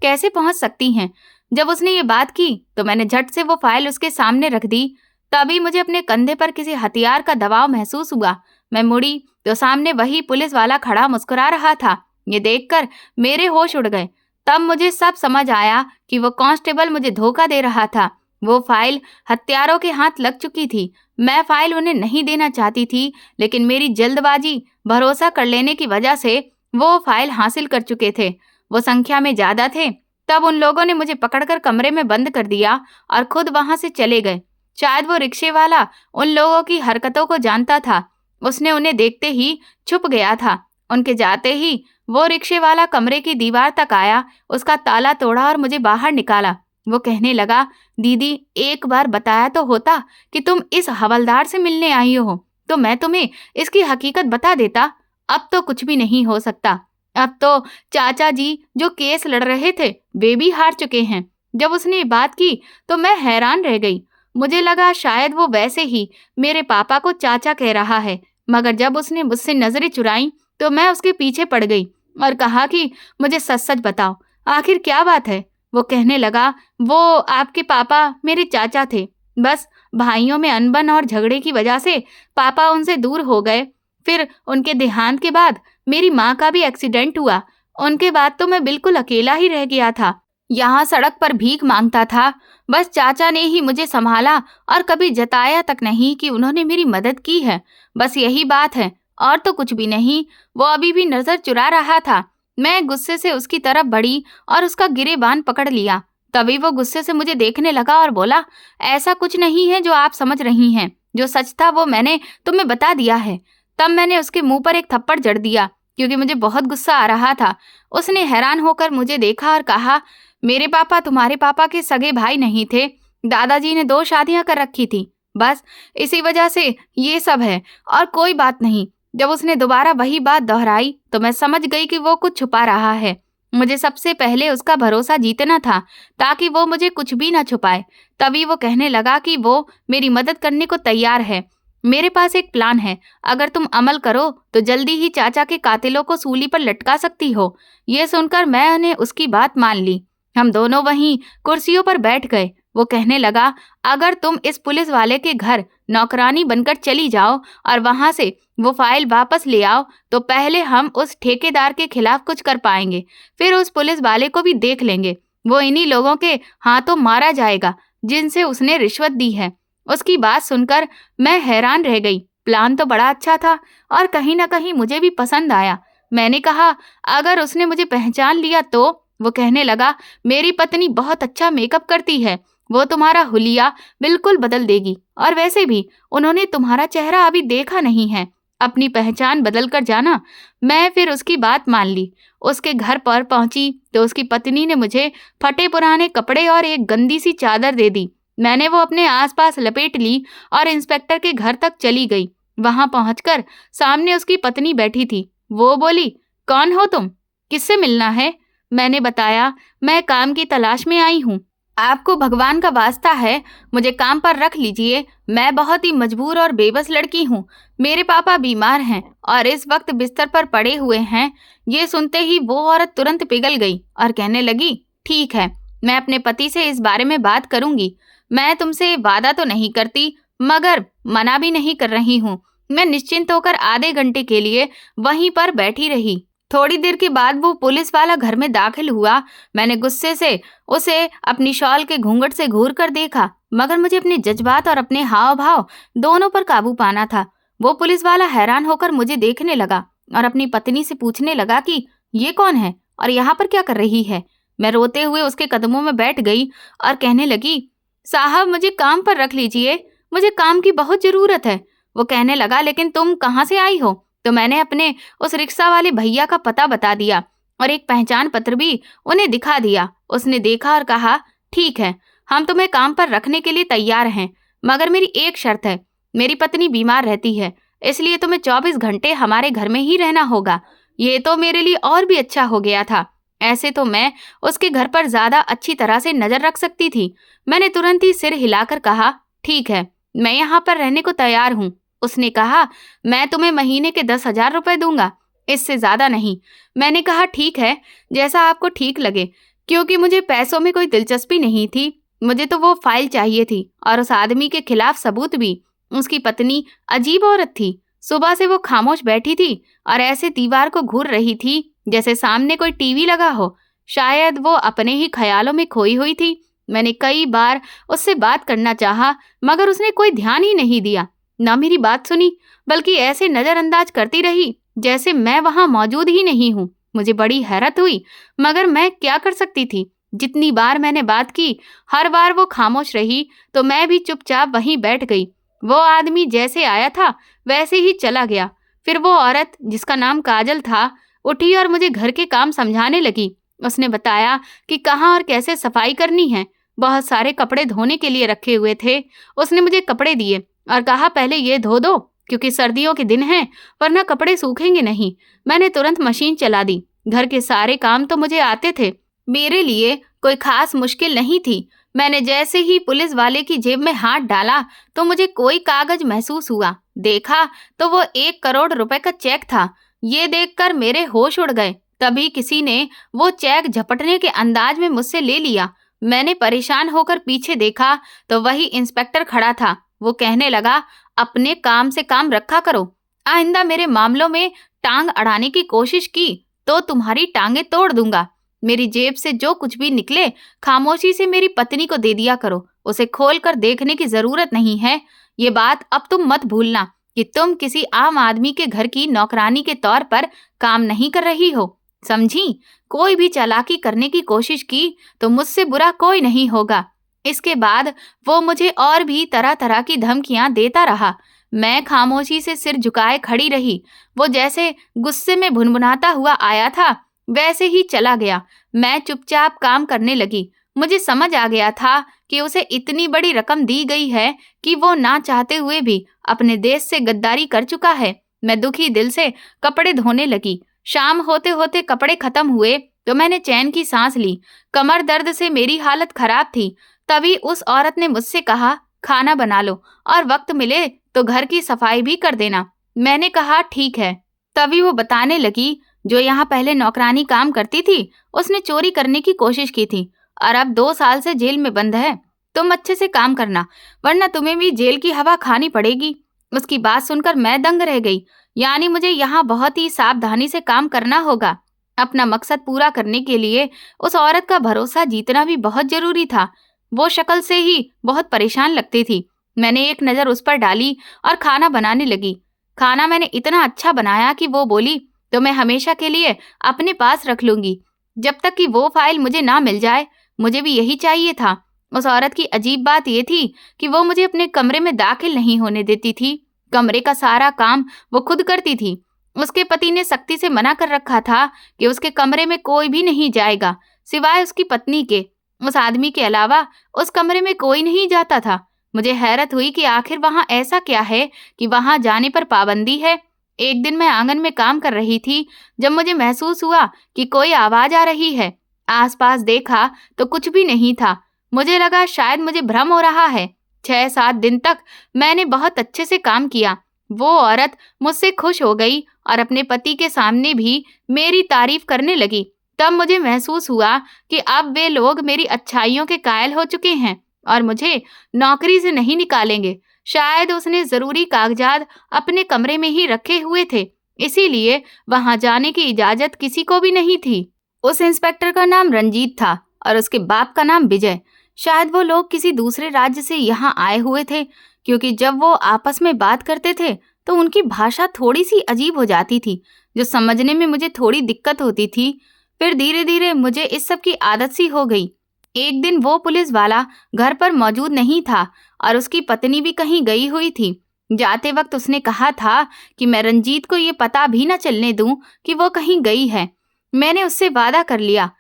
कैसे पहुंच सकती हैं। जब उसने ये बात की तो मैंने झट से वो फाइल उसके सामने रख दी। तभी मुझे अपने कंधे पर किसी हथियार का दबाव महसूस हुआ। मैं मुड़ी तो सामने वही पुलिस वाला खड़ा मुस्कुरा रहा था। ये देखकर मेरे होश उड़ गए। तब मुझे सब समझ आया कि वो कांस्टेबल मुझे धोखा दे रहा था। वो फाइल हत्यारों के हाथ लग चुकी थी। मैं फाइल उन्हें नहीं देना चाहती थी, लेकिन मेरी जल्दबाजी, भरोसा कर लेने की वजह से वो फाइल हासिल कर चुके थे। वो संख्या में ज्यादा थे। तब उन लोगों ने मुझे पकड़कर कमरे में बंद कर दिया और खुद वहां से चले गए। शायद वो रिक्शे वाला उन लोगों की हरकतों को जानता था। उसने उन्हें देखते ही छुप गया था। उनके जाते ही वो रिक्शे वाला कमरे की दीवार तक आया, उसका ताला तोड़ा और मुझे बाहर निकाला। वो कहने लगा, दीदी एक बार बताया तो होता कि तुम इस हवलदार से मिलने आई हो, तो मैं तुम्हें इसकी हकीकत बता देता। अब तो कुछ भी नहीं हो सकता। अब तो चाचा जी जो केस लड़ रहे थे वे भी हार चुके हैं। जब उसने ये बात की तो मैं हैरान रह गई। मुझे लगा शायद वो वैसे ही मेरे पापा को चाचा कह रहा है, मगर जब उसने मुझसे नजरें चुराई तो मैं उसके पीछे पड़ गई और कहा कि मुझे सच सच बताओ, आखिर क्या बात है। वो कहने लगा, वो आपके पापा मेरे चाचा थे, बस भाइयों में अनबन और झगड़े की वजह से पापा उनसे दूर हो गए। फिर उनके देहांत के बाद मेरी माँ का भी एक्सीडेंट हुआ। उनके बाद तो मैं बिल्कुल अकेला ही रह गया था। यहाँ सड़क पर भीख मांगता था। बस चाचा ने ही मुझे संभाला और कभी जताया तक नहीं कि उन्होंने मेरी मदद की है। बस यही बात है और तो कुछ भी नहीं। वो अभी भी नजर चुरा रहा था। मैं गुस्से से उसकी तरफ बढ़ी और उसका गिरेबान पकड़ लिया। तभी वो गुस्से से मुझे देखने लगा और बोला, ऐसा कुछ नहीं है जो आप समझ रही हैं। जो सच था वो मैंने तुम्हें बता दिया है। तब मैंने उसके मुंह पर एक थप्पड़ जड़ दिया क्योंकि मुझे बहुत गुस्सा आ रहा था। उसने हैरान होकर मुझे देखा और कहा, मेरे पापा तुम्हारे पापा के सगे भाई नहीं थे। दादाजी ने 2 शादियां कर रखी थी। बस इसी वजह से ये सब है और कोई बात नहीं। जब उसने दोबारा वही बात दोहराई तो मैं समझ गई कि वो कुछ छुपा रहा है। मुझे सबसे पहले उसका भरोसा जीतना था ताकि वो मुझे कुछ भी ना छुपाए। तभी वो कहने लगा कि वो मेरी मदद करने को तैयार है। मेरे पास एक प्लान है। अगर तुम अमल करो तो जल्दी ही चाचा के कातिलों को सूली पर लटका सकती हो। ये सुनकर मैंने उसकी बात मान ली। हम दोनों वहीं कुर्सियों पर बैठ गए। वो कहने लगा, अगर तुम इस पुलिस वाले के घर नौकरानी बनकर चली जाओ और वहां से वो फाइल वापस ले आओ तो पहले हम उस ठेकेदार के खिलाफ कुछ कर पाएंगे, फिर उस पुलिस वाले को भी देख लेंगे। वो इन्हीं लोगों के हाथों मारा जाएगा जिनसे उसने रिश्वत दी है। उसकी बात सुनकर मैं हैरान रह गई। प्लान तो बड़ा अच्छा था और कहीं ना कहीं मुझे भी पसंद आया। मैंने कहा, अगर उसने मुझे पहचान लिया तो? वो कहने लगा, मेरी पत्नी बहुत अच्छा मेकअप करती है। वो तुम्हारा हुलिया बिल्कुल बदल देगी और वैसे भी उन्होंने तुम्हारा चेहरा अभी देखा नहीं है। अपनी पहचान बदल कर जाना। मैं फिर उसकी बात मान ली। उसके घर पर पहुंची तो उसकी पत्नी ने मुझे फटे पुराने कपड़े और एक गंदी सी चादर दे दी। मैंने वो अपने आसपास लपेट ली और इंस्पेक्टर के घर तक चली गई। वहां पहुंचकर सामने उसकी पत्नी बैठी थी। वो बोली, कौन हो तुम? किससे मिलना है? मैंने बताया, मैं काम की तलाश में आई हूँ। आपको भगवान का वास्ता है, मुझे काम पर रख लीजिए। मैं बहुत ही मजबूर और बेबस लड़की हूँ। मेरे पापा बीमार हैं और इस वक्त बिस्तर पर पड़े हुए हैं। ये सुनते ही वो औरत तुरंत पिघल गई और कहने लगी, ठीक है, मैं अपने पति से इस बारे में बात करूंगी। मैं तुमसे वादा तो नहीं करती मगर मना भी नहीं कर रही हूँ। मैं निश्चिंत होकर आधे घंटे के लिए वहीं पर बैठी रही। थोड़ी देर के बाद वो पुलिस वाला घर में दाखिल हुआ। मैंने गुस्से से उसे अपनी शॉल के घूंघट से घूर कर देखा मगर मुझे अपने जज्बात और अपने हाव भाव दोनों पर काबू पाना था। वो पुलिस वाला हैरान होकर मुझे देखने लगा और अपनी पत्नी से पूछने लगा कि ये कौन है और यहाँ पर क्या कर रही है। मैं रोते हुए उसके कदमों में बैठ गई और कहने लगी, साहब मुझे काम पर रख लीजिए, मुझे काम की बहुत जरूरत है। वो कहने लगा, लेकिन तुम कहाँ से आई हो? तो मैंने अपने उस रिक्शा वाले भैया का पता बता दिया और एक पहचान पत्र भी उन्हें दिखा दिया। उसने देखा और कहा, ठीक है, हम तुम्हें काम पर रखने के लिए तैयार हैं, मगर मेरी एक शर्त है। मेरी पत्नी बीमार रहती है, इसलिए तुम्हें 24 घंटे हमारे घर में ही रहना होगा। ये तो मेरे लिए और भी अच्छा हो गया था। ऐसे तो मैं उसके घर पर ज्यादा अच्छी तरह से नजर रख सकती थी। मैंने तुरंत ही सिर हिलाकर कहा, ठीक है, मैं यहाँ पर रहने को तैयार हूँ। उसने कहा, मैं तुम्हें महीने के 10,000 रुपए दूंगा, इससे ज्यादा नहीं। मैंने कहा, ठीक है, जैसा आपको ठीक लगे, क्योंकि मुझे पैसों में कोई दिलचस्पी नहीं थी। मुझे तो वो फाइल चाहिए थी और उस आदमी के खिलाफ सबूत भी। उसकी पत्नी अजीब औरत थी। सुबह से वो खामोश बैठी थी और ऐसे दीवार को घूर रही थी जैसे सामने कोई टीवी लगा हो। शायद वो अपने ही ख्यालों में खोई हुई थी। मैंने कई बार उससे बात करना चाहा मगर उसने कोई ध्यान ही नहीं दिया, न मेरी बात सुनी, बल्कि ऐसे नजरअंदाज करती रही जैसे मैं वहां मौजूद ही नहीं हूँ। मुझे बड़ी हैरत हुई मगर मैं क्या कर सकती थी। जितनी बार मैंने बात की हर बार वो खामोश रही तो मैं भी चुपचाप वहीं बैठ गई। वो आदमी जैसे आया था वैसे ही चला गया। फिर वो औरत, जिसका नाम काजल था, उठी और मुझे घर के काम समझाने लगी। उसने बताया कि कहाँ और कैसे सफाई करनी है। बहुत सारे कपड़े धोने के लिए रखे हुए थे। उसने मुझे कपड़े दिए और कहा, पहले ये धो दो क्योंकि सर्दियों के दिन हैं, वरना कपड़े सूखेंगे नहीं। मैंने तुरंत मशीन चला दी। घर के सारे काम तो मुझे आते थे, मेरे लिए कोई खास मुश्किल नहीं थी। मैंने जैसे ही पुलिस वाले की जेब में हाथ डाला तो मुझे कोई कागज महसूस हुआ। देखा तो वो 1 करोड़ रुपए का चेक था। ये देखकर मेरे होश उड़ गए। तभी किसी ने वो चेक झपटने के अंदाज में मुझसे ले लिया। मैंने परेशान होकर पीछे देखा तो वही इंस्पेक्टर खड़ा था। वो कहने लगा, अपने काम से काम रखा करो। आइंदा मेरे मामलों में टांग अड़ाने की कोशिश की तो तुम्हारी टांगें तोड़ दूंगा। मेरी जेब से जो कुछ भी निकले खामोशी से मेरी पत्नी को दे दिया करो। उसे खोल कर देखने की जरूरत नहीं है। ये बात अब तुम मत भूलना कि तुम किसी आम आदमी के घर की नौकरानी के तौर पर काम नहीं कर रही हो, समझी? कोई भी चालाकी करने की कोशिश की तो मुझसे बुरा कोई नहीं होगा। इसके बाद वो मुझे और भी तरह तरह की धमकियां देता रहा। मैं खामोशी से सिर झुकाए खड़ी रही। वो जैसे गुस्से में भुनभुनाता हुआ आया था वैसे ही चला गया। मैं चुपचाप काम करने लगी। मुझे समझ आ गया था कि उसे इतनी बड़ी रकम दी गई है कि वो ना चाहते हुए भी अपने देश से गद्दारी कर चुका है। मैं दुखी दिल से कपड़े धोने लगी। शाम होते होते कपड़े खत्म हुए तो मैंने चैन की सांस ली। कमर दर्द से मेरी हालत खराब थी। तभी उस औरत ने मुझसे कहा, खाना बना लो और वक्त मिले तो घर की सफाई भी कर देना। मैंने कहा ठीक है। तभी वो बताने लगी, जो यहाँ पहले नौकरानी काम करती थी उसने चोरी करने की कोशिश की थी और अब 2 साल से जेल में बंद है। तुम अच्छे से काम करना वरना तुम्हें भी जेल की हवा खानी पड़ेगी। उसकी बात सुनकर मैं दंग रह गई। यानी मुझे यहाँ बहुत ही सावधानी से काम करना होगा। अपना मकसद पूरा करने के लिए उस औरत का भरोसा जीतना भी बहुत जरूरी था। वो शक्ल से ही बहुत परेशान लगती थी। मैंने एक नज़र उस पर डाली और खाना बनाने लगी। खाना मैंने इतना अच्छा बनाया कि वो बोली, तो मैं हमेशा के लिए अपने पास रख लूंगी जब तक कि वो फाइल मुझे ना मिल जाए। मुझे भी यही चाहिए था। उस औरत की अजीब बात ये थी कि वो मुझे अपने कमरे में दाखिल नहीं होने देती थी। कमरे का सारा काम वो खुद करती थी। उसके पति ने सख्ती से मना कर रखा था कि उसके कमरे में कोई भी नहीं जाएगा सिवाय उसकी पत्नी के। उस आदमी के अलावा उस कमरे में कोई नहीं जाता था। मुझे हैरत हुई कि आखिर वहां ऐसा क्या है कि वहां जाने पर पाबंदी है। एक दिन मैं आंगन में काम कर रही थी जब मुझे महसूस हुआ कि कोई आवाज आ रही है। आसपास देखा तो कुछ भी नहीं था। मुझे लगा शायद मुझे भ्रम हो रहा है। 6-7 दिन तक मैंने बहुत अच्छे से काम किया। वो औरत मुझसे खुश हो गई और अपने पति के सामने भी मेरी तारीफ करने लगी। तब मुझे महसूस हुआ कि अब वे लोग मेरी अच्छाइयों के कायल हो चुके हैं और मुझे नौकरी से नहीं निकालेंगे। शायद उसने जरूरी कागजात अपने कमरे में ही रखे हुए थे, इसीलिए वहां जाने की इजाजत किसी को भी नहीं थी। उस इंस्पेक्टर का नाम रंजीत था और उसके बाप का नाम विजय। शायद वो लोग किसी दूसरे राज्य से यहाँ आए हुए थे, क्योंकि जब वो आपस में बात करते थे तो उनकी भाषा थोड़ी सी अजीब हो जाती थी, जो समझने में मुझे थोड़ी दिक्कत होती थी। फिर धीरे धीरे मुझे इस सब की आदत सी हो गई। एक दिन वो पुलिस वाला घर पर मौजूद नहीं था और उसकी पत्नी भी कहीं गई हुई थी। जाते वक्त उसने कहा था कि मैं रंजीत को ये पता भी न चलने दूं कि वो कहीं गई है। मैंने उससे वादा कर लिया,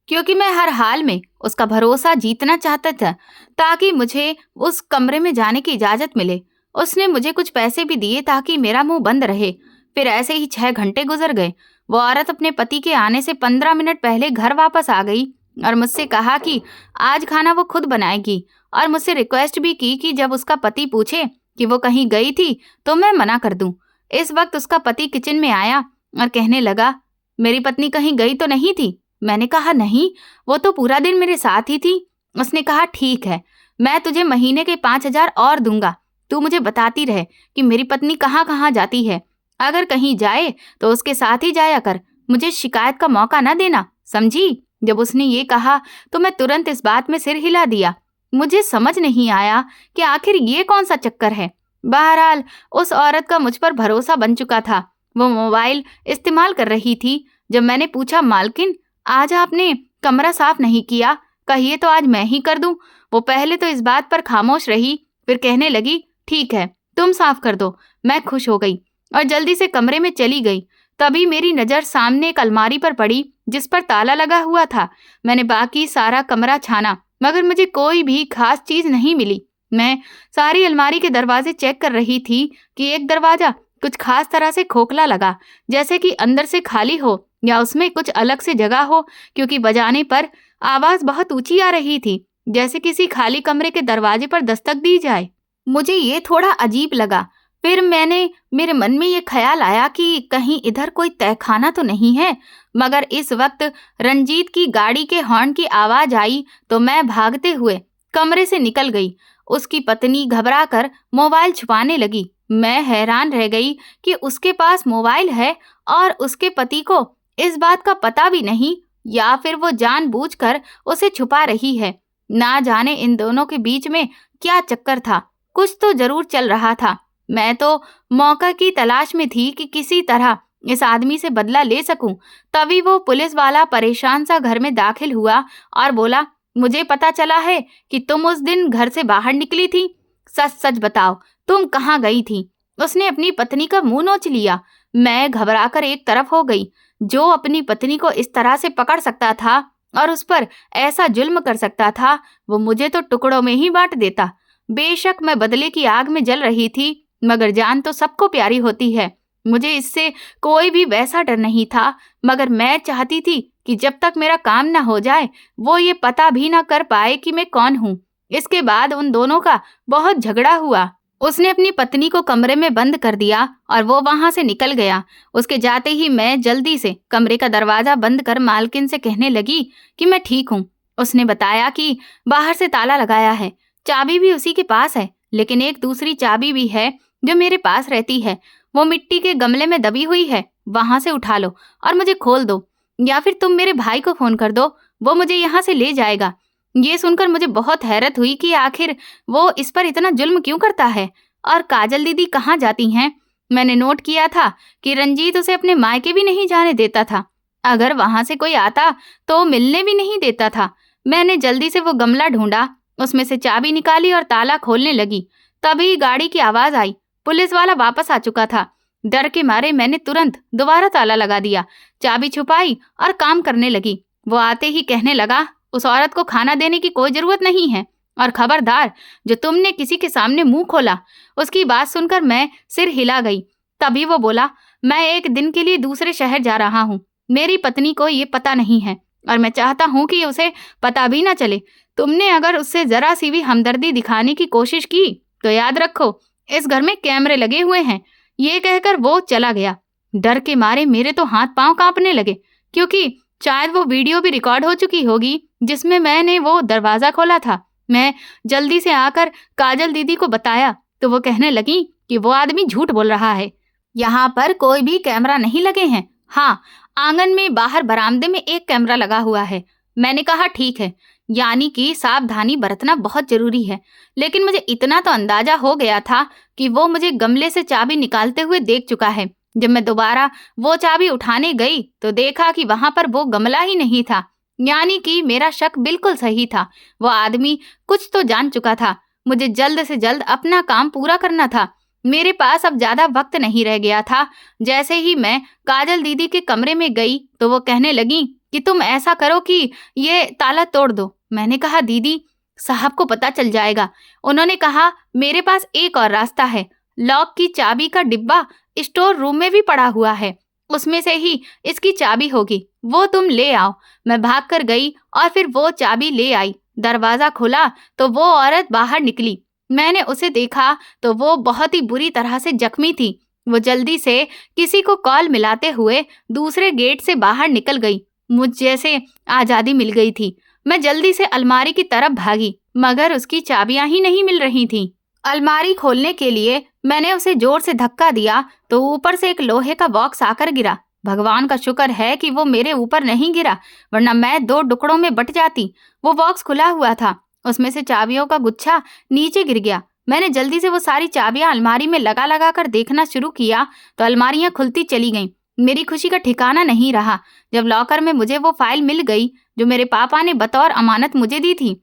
क्योंकि मैं हर हाल में उसका भरोसा जीतना चाहता था ताकि मुझे उस कमरे में जाने की इजाजत मिले। उसने मुझे कुछ पैसे भी दिए ताकि मेरा मुंह बंद रहे। फिर ऐसे ही 6 घंटे गुजर गए। वो औरत अपने पति के आने से 15 मिनट पहले घर वापस आ गई और मुझसे कहा कि आज खाना वो खुद बनाएगी, और मुझसे रिक्वेस्ट भी की कि जब उसका पति पूछे कि वो कहीं गई थी तो मैं मना कर दूं। इस वक्त उसका पति किचन में आया और कहने लगा, मेरी पत्नी कहीं गई तो नहीं थी? मैंने कहा नहीं, वो तो पूरा दिन मेरे साथ ही थी। उसने कहा ठीक है, मैं तुझे महीने के 5,000 और दूंगा। तू मुझे बताती रहे कि मेरी पत्नी कहाँ कहाँ जाती है। अगर कहीं जाए तो उसके साथ ही जाया कर, मुझे शिकायत का मौका न देना, समझी? जब उसने ये कहा तो मैं तुरंत इस बात में सिर हिला दिया। मुझे समझ नहीं आया कि आखिर ये कौन सा चक्कर है। बहरहाल उस औरत का मुझ पर भरोसा बन चुका था। वो मोबाइल इस्तेमाल कर रही थी। जब मैंने पूछा, मालकिन आज आपने कमरा साफ नहीं किया, कहिए तो आज मैं ही कर दूं। वो पहले तो इस बात पर खामोश रही, फिर कहने लगी, ठीक है तुम साफ कर दो। मैं खुश हो गई और जल्दी से कमरे में चली गई। तभी मेरी नज़र सामने एक अलमारी पर पड़ी जिस पर ताला लगा हुआ था। मैंने बाकी सारा कमरा छाना मगर मुझे कोई भी खास चीज नहीं मिली। मैं सारी अलमारी के दरवाजे चेक कर रही थी कि एक दरवाजा कुछ खास तरह से खोखला लगा, जैसे कि अंदर से खाली हो या उसमें कुछ अलग से जगह हो, क्योंकि बजाने पर आवाज बहुत ऊंची आ रही थी, जैसे किसी खाली कमरे के दरवाजे पर दस्तक दी जाए। मुझे ये थोड़ा अजीब लगा। फिर मेरे मन में ये ख्याल आया कि कहीं इधर कोई तहखाना तो नहीं है। मगर इस वक्त रंजीत की गाड़ी के हॉर्न की आवाज आई तो मैं भागते हुए कमरे से निकल गई। उसकी पत्नी घबराकर मोबाइल छुपाने लगी। मैं हैरान रह गई कि उसके पास मोबाइल है और उसके पति को इस बात का पता भी नहीं। या फिर वो जानबूझकर उसे छुपा रही है। ना जाने इन दोनों के बीच में क्या चक्कर था, कुछ तो जरूर चल रहा था। मैं तो मौका की तलाश में थी कि किसी तरह इस आदमी से बदला ले सकूं। तभी वो पुलिस वाला परेशान सा घर में दाखिल हुआ और बोला, मुझे पता चला है कि तुम उस दिन घर से बाहर निकली थी। सच सच बताओ, तुम कहाँ गई थी? उसने अपनी पत्नी का मुंह नोच लिया। मैं घबराकर एक तरफ हो गई। जो अपनी पत्नी को इस तरह से पकड़ सकता था और उस पर ऐसा जुल्म कर सकता था, वो मुझे तो टुकड़ों में ही बांट देता। बेशक मैं बदले की आग में जल रही थी, मगर जान तो सबको प्यारी होती है। मुझे इससे कोई भी वैसा डर नहीं था, मगर मैं चाहती थी कि जब तक मेरा काम न हो जाए, वो ये पता भी न कर पाए कि मैं कौन हूँ। इसके बाद उन दोनों का बहुत झगड़ा हुआ। उसने अपनी पत्नी को कमरे में बंद कर दिया और वो वहां से निकल गया। उसके जाते ही मैं जल्दी से कमरे का दरवाजा बंद कर मालकिन से कहने लगी कि मैं ठीक हूँ। उसने बताया कि बाहर से ताला लगाया है, चाबी भी उसी के पास है, लेकिन एक दूसरी चाबी भी है जो मेरे पास रहती है। वो मिट्टी के गमले में दबी हुई है, वहां से उठा लो और मुझे खोल दो, या फिर तुम मेरे भाई को फोन कर दो, वो मुझे यहाँ से ले जाएगा। ये सुनकर मुझे बहुत हैरत हुई कि आखिर वो इस पर इतना जुल्म क्यों करता है। और काजल दीदी कहाँ जाती हैं? मैंने नोट किया था कि रंजीत उसे अपने मायके भी नहीं जाने देता था। अगर वहां से कोई आता तो मिलने भी नहीं देता था। मैंने जल्दी से वो गमला ढूंढा, उसमें से चाबी निकाली और ताला खोलने लगी। तभी गाड़ी की आवाज आई। पुलिस वाला वापस आ चुका था। डर के मारे मैंने तुरंत दोबारा ताला लगा दिया, चाबी छुपाई और काम करने लगी। वो आते ही कहने लगा, उस औरत को खाना देने की कोई जरूरत नहीं है, और खबरदार, जो तुमने किसी के सामने मुंह खोला। उसकी बात सुनकर मैं सिर हिला गई। तभी वो बोला, मैं एक दिन के लिए दूसरे शहर जा रहा हूँ। मेरी पत्नी को ये पता नहीं है और मैं चाहता हूँ कि उसे पता भी ना चले। तुमने अगर उससे जरा सी भी हमदर्दी दिखाने की कोशिश की तो याद रखो, इस घर में कैमरे लगे हुए हैं। ये कहकर वो चला गया। डर के मारे मेरे तो हाथ पांव कांपने लगे, क्योंकि शायद वो वीडियो भी रिकॉर्ड हो चुकी होगी जिसमें मैंने वो दरवाजा खोला था। मैं जल्दी से आकर काजल दीदी को बताया तो वो कहने लगी कि वो आदमी झूठ बोल रहा है। यहाँ पर कोई भी कैमरा नहीं लगे हैं। हाँ, आंगन में बाहर बरामदे में एक कैमरा लगा हुआ है। मैंने कहा ठीक है, यानी कि सावधानी बरतना बहुत जरूरी है। लेकिन मुझे इतना तो अंदाजा हो गया था कि वो मुझे गमले से चाबी निकालते हुए देख चुका है। जब मैं दोबारा वो चाबी उठाने गई तो देखा कि वहां पर वो गमला ही नहीं था, यानी कि मेरा शक बिल्कुल सही था। वो आदमी कुछ तो जान चुका था। मुझे जल्द से जल्द अपना काम पूरा करना था। मेरे पास अब ज्यादा वक्त नहीं रह गया था। जैसे ही मैं काजल दीदी के कमरे में गई तो वो कहने लगी कि तुम ऐसा करो कि ये ताला तोड़ दो। मैंने कहा, दीदी साहब को पता चल जाएगा। उन्होंने कहा, मेरे पास एक और रास्ता है। लॉक की चाबी का डिब्बा स्टोर रूम में भी पड़ा हुआ है, उसमें से ही इसकी चाबी होगी, वो तुम ले आओ। मैं भागकर गई और फिर वो चाबी ले आई। दरवाजा खुला तो वो औरत बाहर निकली। मैंने उसे देखा तो वो बहुत ही बुरी तरह से जख्मी थी। वो जल्दी से किसी को कॉल मिलाते हुए दूसरे गेट से बाहर निकल गई। मुझ जैसे आजादी मिल गई थी। मैं जल्दी से अलमारी की तरफ भागी, मगर उसकी चाबियां ही नहीं मिल रही थीं। अलमारी खोलने के लिए मैंने उसे जोर से धक्का दिया तो ऊपर से एक लोहे का बॉक्स आकर गिरा। भगवान का शुक्र है कि वो मेरे ऊपर नहीं गिरा, वरना मैं 2 टुकड़ों में बट जाती। वो बॉक्स खुला हुआ था, उसमें से चाबियों का गुच्छा नीचे गिर गया। मैंने जल्दी से वो सारी चाबियां अलमारी में लगा लगा कर देखना शुरू किया तो अलमारियां खुलती चली गईं। मेरी खुशी का ठिकाना नहीं रहा जब लॉकर में मुझे वो फाइल मिल गई जो मेरे पापा ने बतौर अमानत मुझे दी थी।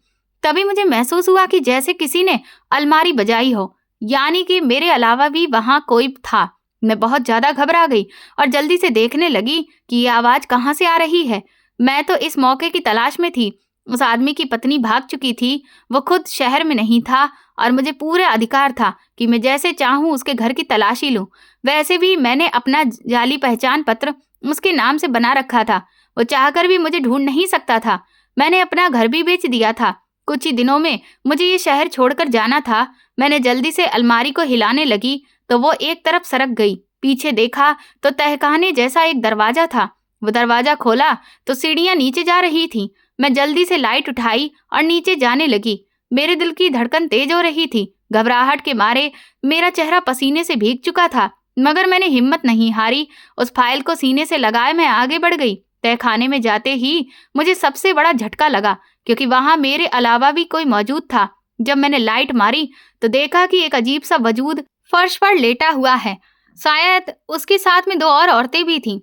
तभी मुझे महसूस हुआ कि जैसे किसी ने अलमारी बजाई हो, यानी कि मेरे अलावा भी वहां कोई था। मैं बहुत ज्यादा घबरा गई और जल्दी से देखने लगी कि ये आवाज कहाँ से आ रही है। मैं तो इस मौके की तलाश में थी। उस आदमी की पत्नी भाग चुकी थी, वो खुद शहर में नहीं था और मुझे पूरा अधिकार था कि मैं जैसे चाहूँ उसके घर की तलाशी लूँ। वैसे भी मैंने अपना जाली पहचान पत्र उसके नाम से बना रखा था। वो चाहकर भी मुझे ढूंढ नहीं सकता था। मैंने अपना घर भी बेच दिया था। कुछ ही दिनों में मुझे ये शहर छोड़कर जाना था। मैंने जल्दी से अलमारी को हिलाने लगी तो वो एक तरफ सरक गई। पीछे देखा तो तहखाने जैसा एक दरवाजा था। वो दरवाजा खोला तो सीढ़ियां नीचे जा रही थीं। मैं जल्दी से लाइट उठाई और नीचे जाने लगी। मेरे दिल की धड़कन तेज हो रही थी। घबराहट के मारे मेरा चेहरा पसीने से भीग चुका था, मगर मैंने हिम्मत नहीं हारी। उस फाइल को सीने से लगाए मैं आगे बढ़ गई। तहखाने में जाते ही मुझे सबसे बड़ा झटका लगा, क्योंकि वहां मेरे अलावा भी कोई मौजूद था। जब मैंने लाइट मारी तो देखा कि एक अजीब सा वजूद फर्श पर लेटा हुआ है। शायद उसके साथ में 2 और औरतें भी थीं।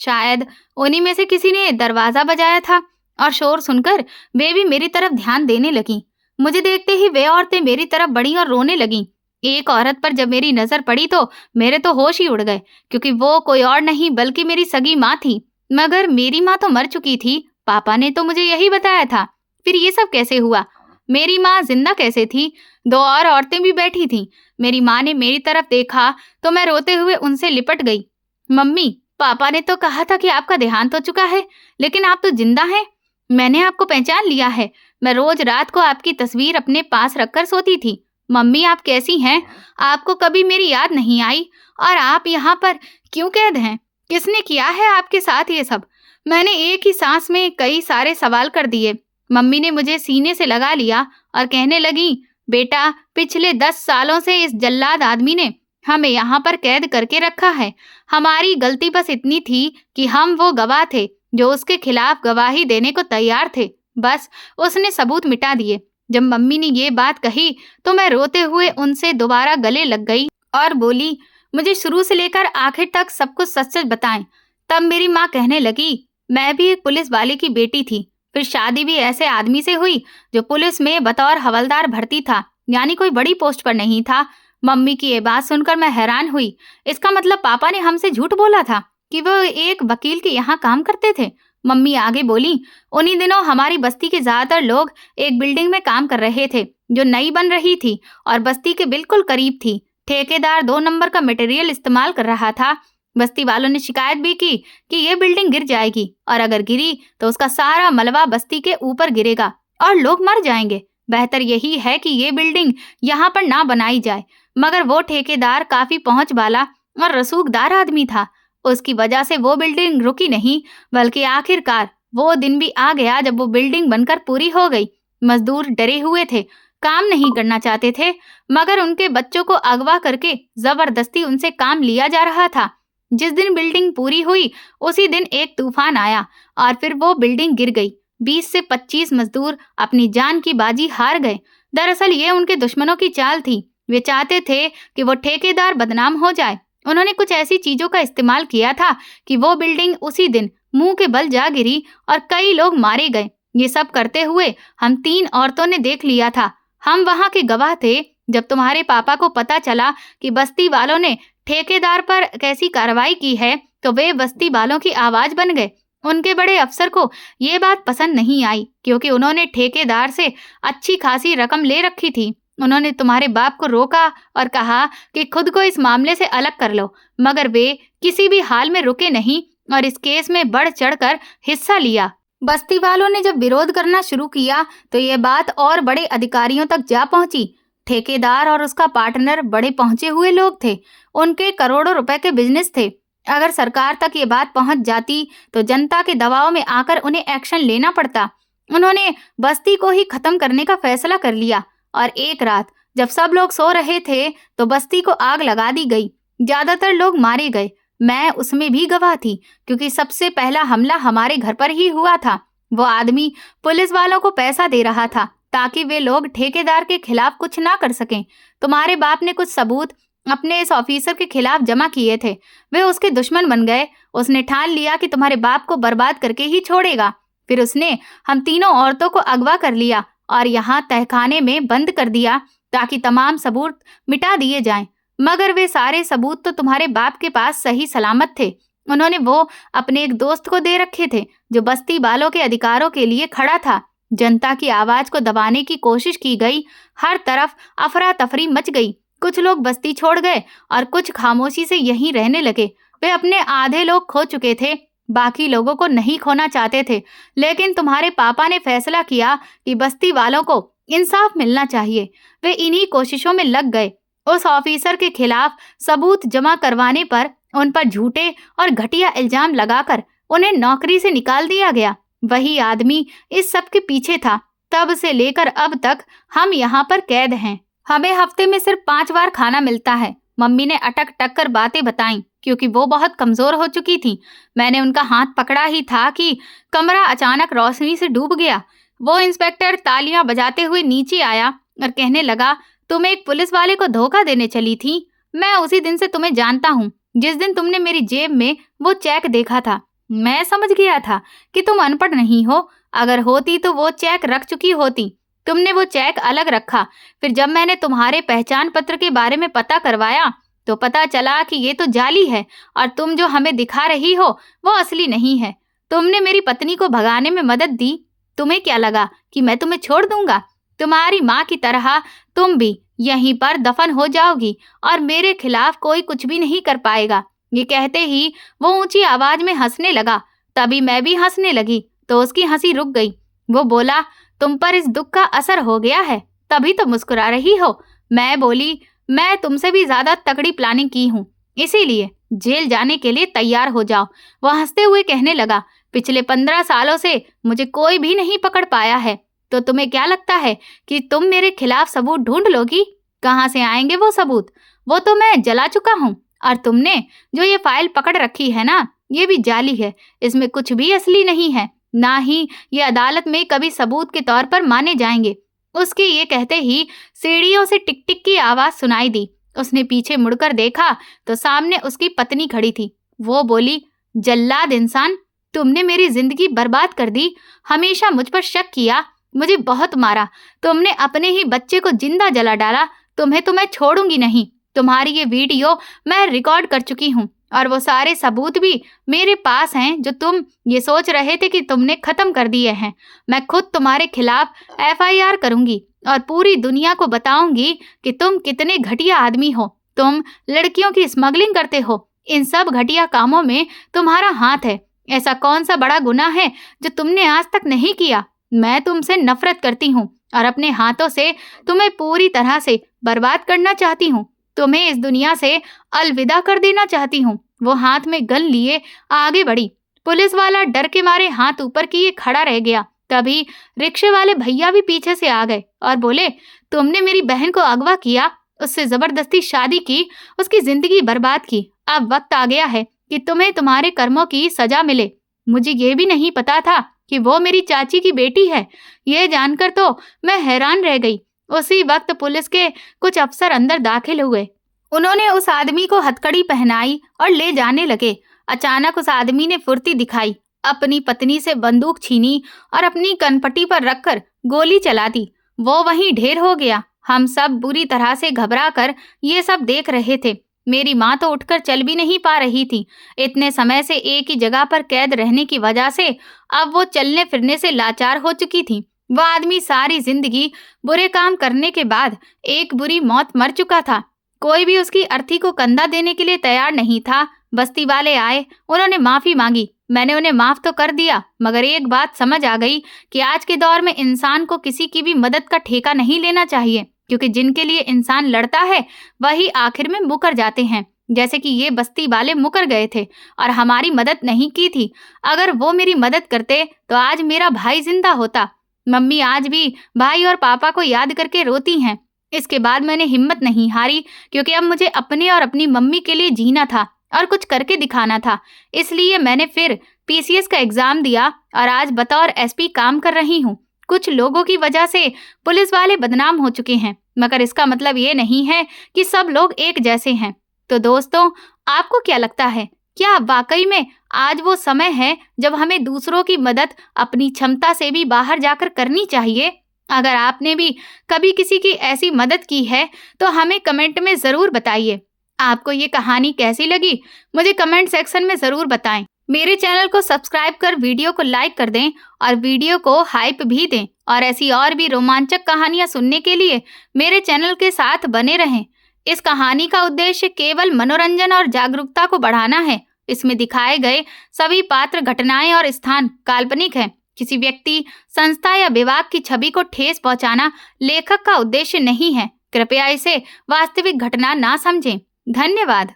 शायद उन्हीं में से किसी ने दरवाजा बजाया था और शोर सुनकर वे भी मेरी तरफ ध्यान देने लगीं। मुझे देखते ही वे औरतें मेरी तरफ बढ़ीं और रोने लगीं। एक औरत पर जब मेरी नजर पड़ी तो मेरे तो होश ही उड़ गए, क्योंकि वो कोई और नहीं बल्कि मेरी सगी माँ थी। मगर मेरी माँ तो मर चुकी थी, पापा ने तो मुझे यही बताया था। फिर ये सब कैसे हुआ? मेरी माँ जिंदा कैसे थी? 2 और औरतें भी बैठी थीं। मेरी माँ ने मेरी तरफ देखा तो मैं रोते हुए उनसे लिपट गई। मम्मी, पापा ने तो कहा था कि आपका देहांत हो चुका है, लेकिन आप तो जिंदा हैं। मैंने आपको पहचान लिया है। मैं रोज रात को आपकी तस्वीर अपने पास रखकर सोती थी। मम्मी, आप कैसी हैं? आपको कभी मेरी याद नहीं आई? और आप यहाँ पर क्यों कैद हैं? किसने किया है आपके साथ ये सब? मैंने एक ही सांस में कई सारे सवाल कर दिए। मम्मी ने मुझे सीने से लगा लिया और कहने लगी, बेटा, पिछले 10 सालों से इस जल्लाद आदमी ने हमें यहाँ पर कैद करके रखा है। हमारी गलती बस इतनी थी कि हम वो गवाह थे जो उसके खिलाफ गवाही देने को तैयार थे। बस उसने सबूत मिटा दिए। जब मम्मी ने ये बात कही तो मैं रोते हुए उनसे दोबारा गले लग गई और बोली, मुझे शुरू से लेकर आखिर तक सब कुछ सच-सच बताएं। तब मेरी माँ कहने लगी, मैं भी एक पुलिस वाले की बेटी थी। फिर शादी भी ऐसे आदमी से हुई जो पुलिस में बतौर हवलदार भर्ती था, यानी कोई बड़ी पोस्ट पर नहीं था। मम्मी की ये बात सुनकर मैं हैरान हुई। इसका मतलब पापा ने हमसे झूठ बोला था कि वो एक वकील के यहाँ काम करते थे। मम्मी आगे बोली, उन्हीं दिनों हमारी बस्ती के ज्यादातर लोग एक बिल्डिंग में काम कर रहे थे जो नई बन रही थी और बस्ती के बिल्कुल करीब थी। ठेकेदार 2 नंबर का मटेरियल इस्तेमाल कर रहा था। बस्ती वालों ने शिकायत भी की कि ये बिल्डिंग गिर जाएगी और अगर गिरी तो उसका सारा मलबा बस्ती के ऊपर गिरेगा और लोग मर जाएंगे। बेहतर यही है कि ये बिल्डिंग यहाँ पर ना बनाई जाए। मगर वो ठेकेदार काफी पहुंच वाला और रसूखदार आदमी था। उसकी वजह से वो बिल्डिंग रुकी नहीं, बल्कि आखिरकार वो दिन भी आ गया जब वो बिल्डिंग बनकर पूरी हो गई। मजदूर डरे हुए थे, काम नहीं करना चाहते थे, मगर उनके बच्चों को अगवा करके जबरदस्ती उनसे काम लिया जा रहा था। जिस दिन बिल्डिंग पूरी हुई उसी दिन एक तूफान आया और फिर वो बिल्डिंग गिर गई। 20 से 25 मजदूर अपनी जान की बाजी हार गए। दरअसल ये उनके दुश्मनों की चाल थी। वे चाहते थे कि वो ठेकेदार बदनाम हो जाए। उन्होंने कुछ ऐसी चीजों का इस्तेमाल किया था कि वो बिल्डिंग उसी दिन मुंह के बल जा गिरी और कई लोग मारे गए। ये सब करते हुए हम 3 औरतों ने देख लिया था। हम वहां के गवाह थे। जब तुम्हारे पापा को पता चला कि बस्ती वालों ने ठेकेदार पर कैसी कार्रवाई की है तो वे बस्ती वालों की आवाज बन गए। उनके बड़े अफसर को ये बात पसंद नहीं आई, क्योंकि उन्होंने ठेकेदार से अच्छी खासी रकम ले रखी थी। उन्होंने तुम्हारे बाप को रोका और कहा कि खुद को इस मामले से अलग कर लो, मगर वे किसी भी हाल में रुके नहीं और इस केस में बढ़ चढ़कर हिस्सा लिया। बस्ती वालों ने जब विरोध करना शुरू किया तो ये बात और बड़े अधिकारियों तक जा पहुंची। ठेकेदार और उसका पार्टनर बड़े पहुंचे हुए लोग थे। उनके करोड़ों रुपए के बिजनेस थे। अगर सरकार तक ये बात पहुंच जाती तो जनता के दबाव में आकर उन्हें एक्शन लेना पड़ता। उन्होंने बस्ती को ही खत्म करने का फैसला कर लिया और एक रात जब सब लोग सो रहे थे तो बस्ती को आग लगा दी गई। ज्यादातर लोग मारे गए। मैं उसमें भी गवाह थी, क्योंकि सबसे पहला हमला हमारे घर पर ही हुआ था। वो आदमी पुलिस वालों को पैसा दे रहा था ताकि वे लोग ठेकेदार के खिलाफ कुछ ना कर सकें। तुम्हारे बाप ने कुछ सबूत अपने इस ऑफिसर के खिलाफ जमा किए थे। वे उसके दुश्मन बन गए। उसने ठान लिया कि तुम्हारे बाप को बर्बाद करके ही छोड़ेगा। फिर उसने हम तीनों औरतों को अगवा कर लिया और यहाँ तहखाने में बंद कर दिया ताकि तमाम सबूत मिटा दिए जाएं। मगर वे सारे सबूत तो तुम्हारे बाप के पास सही सलामत थे। उन्होंने वो अपने एक दोस्त को दे रखे थे जो बस्ती वालों के अधिकारों के लिए खड़ा था। जनता की आवाज को दबाने की कोशिश की गई। हर तरफ अफरा तफरी मच गई। कुछ लोग बस्ती छोड़ गए और कुछ खामोशी से यहीं रहने लगे। वे अपने आधे लोग खो चुके थे, बाकी लोगों को नहीं खोना चाहते थे। लेकिन तुम्हारे पापा ने फैसला किया कि बस्ती वालों को इंसाफ मिलना चाहिए। वे इन्हीं कोशिशों में लग गए। उस ऑफिसर के खिलाफ सबूत जमा करवाने पर उन पर झूठे और घटिया इल्जाम लगाकर उन्हें नौकरी से निकाल दिया गया। वही आदमी इस सब के पीछे था। तब से लेकर अब तक हम यहाँ पर कैद हैं। हमें हफ्ते में सिर्फ 5 बार खाना मिलता है। मम्मी ने अटक टक कर बातें बताईं, क्योंकि वो बहुत कमजोर हो चुकी थी। मैंने उनका हाथ पकड़ा ही था कि कमरा अचानक रोशनी से डूब गया। वो इंस्पेक्टर तालियां बजाते हुए नीचे आया और कहने लगा, तुम एक पुलिस वाले को धोखा देने चली थी। मैं उसी दिन से तुम्हें जानता हूँ, जिस दिन तुमने मेरी जेब में वो चेक देखा था। मैं समझ गया था कि तुम अनपढ़ नहीं हो। अगर होती तो वो चेक रख चुकी होती। तुमने वो चेक अलग रखा। फिर जब मैंने तुम्हारे पहचान पत्र के बारे में पता करवाया तो पता चला कि ये तो जाली है और तुम जो हमें दिखा रही हो वो असली नहीं है। तुमने मेरी पत्नी को भगाने में मदद दी। तुम्हें क्या लगा कि मैं तुम्हें छोड़ दूंगा? तुम्हारी माँ की तरह तुम भी यहीं पर दफन हो जाओगी और मेरे खिलाफ कोई कुछ भी नहीं कर पाएगा। ये कहते ही वो ऊंची आवाज में हंसने लगा। तभी मैं भी हंसने लगी तो उसकी हंसी रुक गई। वो बोला, तुम पर इस दुख का असर हो गया है, तभी तो मुस्कुरा रही हो। मैं बोली, मैं तुमसे भी ज्यादा तगड़ी प्लानिंग की हूँ, इसीलिए जेल जाने के लिए तैयार हो जाओ। वो हंसते हुए कहने लगा, पिछले 15 सालों से मुझे कोई भी नहीं पकड़ पाया है, तो तुम्हें क्या लगता है कि तुम मेरे खिलाफ सबूत ढूंढ लोगी? कहाँ से आएंगे वो सबूत? वो तो मैं जला चुका हूँ। और तुमने जो ये फाइल पकड़ रखी है ना, ये भी जाली है। इसमें कुछ भी असली नहीं है, ना ही ये अदालत में कभी सबूत के तौर पर माने जाएंगे। उसके ये कहते ही सीढ़ियों से टिक टिक की आवाज सुनाई दी। उसने पीछे मुड़कर देखा तो सामने उसकी पत्नी खड़ी थी। वो बोली, जल्लाद इंसान, तुमने मेरी जिंदगी बर्बाद कर दी। हमेशा मुझ पर शक किया, मुझे बहुत मारा। तुमने अपने ही बच्चे को जिंदा जला डाला। तुम्हें तो मैं छोड़ूंगी नहीं। तुम्हारी ये वीडियो मैं रिकॉर्ड कर चुकी हूँ और वो सारे सबूत भी मेरे पास हैं जो तुम ये सोच रहे थे कि तुमने खत्म कर दिए हैं। मैं खुद तुम्हारे खिलाफ FIR करूंगी और पूरी दुनिया को बताऊंगी कि तुम कितने घटिया आदमी हो। तुम लड़कियों की स्मगलिंग करते हो। इन सब घटिया कामों में तुम्हारा हाथ है। ऐसा कौन सा बड़ा गुनाह है जो तुमने आज तक नहीं किया? मैं तुमसे नफरत करती हूँ और अपने हाथों से तुम्हें पूरी तरह से बर्बाद करना चाहती हूँ। तुम्हें इस दुनिया से अलविदा कर देना चाहती हूँ। वो हाथ में गन लिए आगे बढ़ी। पुलिस वाला डर के मारे हाथ ऊपर किए खड़ा रह गया। तभी रिक्शे वाले भैया भी पीछे से आ गए और बोले, तुमने मेरी बहन को अगवा किया, उससे जबरदस्ती शादी की, उसकी जिंदगी बर्बाद की। अब वक्त आ गया है कि तुम्हें तुम्हारे कर्मों की सजा मिले। मुझे ये भी नहीं पता था कि वो मेरी चाची की बेटी है। ये जानकर तो मैं हैरान रह गई। उसी वक्त पुलिस के कुछ अफसर अंदर दाखिल हुए। उन्होंने उस आदमी को हथकड़ी पहनाई और ले जाने लगे। अचानक उस आदमी ने फुर्ती दिखाई, अपनी पत्नी से बंदूक छीनी और अपनी कनपटी पर रखकर गोली चला दी। वो वहीं ढेर हो गया। हम सब बुरी तरह से घबरा कर ये सब देख रहे थे। मेरी माँ तो उठकर चल भी नहीं पा रही थी। इतने समय से एक ही जगह पर कैद रहने की वजह से अब वो चलने फिरने से लाचार हो चुकी थी। वह आदमी सारी जिंदगी बुरे काम करने के बाद एक बुरी मौत मर चुका था। कोई भी उसकी अर्थी को कंधा देने के लिए तैयार नहीं था। बस्ती वाले आए, उन्होंने माफी मांगी। मैंने उन्हें माफ तो कर दिया, मगर एक बात समझ आ गई कि आज के दौर में इंसान को किसी की भी मदद का ठेका नहीं लेना चाहिए, क्योंकि जिनके लिए इंसान लड़ता है वही आखिर में मुकर जाते हैं। जैसे कि ये बस्ती वाले मुकर गए थे और हमारी मदद नहीं की थी। अगर वो मेरी मदद करते तो आज मेरा भाई जिंदा होता। मम्मी आज भी भाई और पापा को याद करके रोती हैं। इसके बाद मैंने हिम्मत नहीं हारी, क्योंकि अब मुझे अपने और अपनी मम्मी के लिए जीना था और कुछ करके दिखाना था। इसलिए मैंने फिर PCS का एग्जाम दिया और आज बतौर SP काम कर रही हूँ। कुछ लोगों की वजह से पुलिस वाले बदनाम हो चुके हैं, मगर इसका मतलब ये नहीं है कि सब लोग एक जैसे हैं। तो दोस्तों, आपको क्या लगता है? क्या वाकई में आज वो समय है जब हमें दूसरों की मदद अपनी क्षमता से भी बाहर जाकर करनी चाहिए? अगर आपने भी कभी किसी की ऐसी मदद की है तो हमें कमेंट में ज़रूर बताइए। आपको ये कहानी कैसी लगी मुझे कमेंट सेक्शन में ज़रूर बताएं। मेरे चैनल को सब्सक्राइब कर वीडियो को लाइक कर दें और वीडियो को हाइप भी दें। और ऐसी और भी रोमांचक कहानियाँ सुनने के लिए मेरे चैनल के साथ बने रहें। इस कहानी का उद्देश्य केवल मनोरंजन और जागरूकता को बढ़ाना है। इसमें दिखाए गए सभी पात्र, घटनाएं और स्थान काल्पनिक हैं। किसी व्यक्ति, संस्था या विभाग की छवि को ठेस पहुंचाना लेखक का उद्देश्य नहीं है। कृपया इसे वास्तविक घटना ना समझें। धन्यवाद।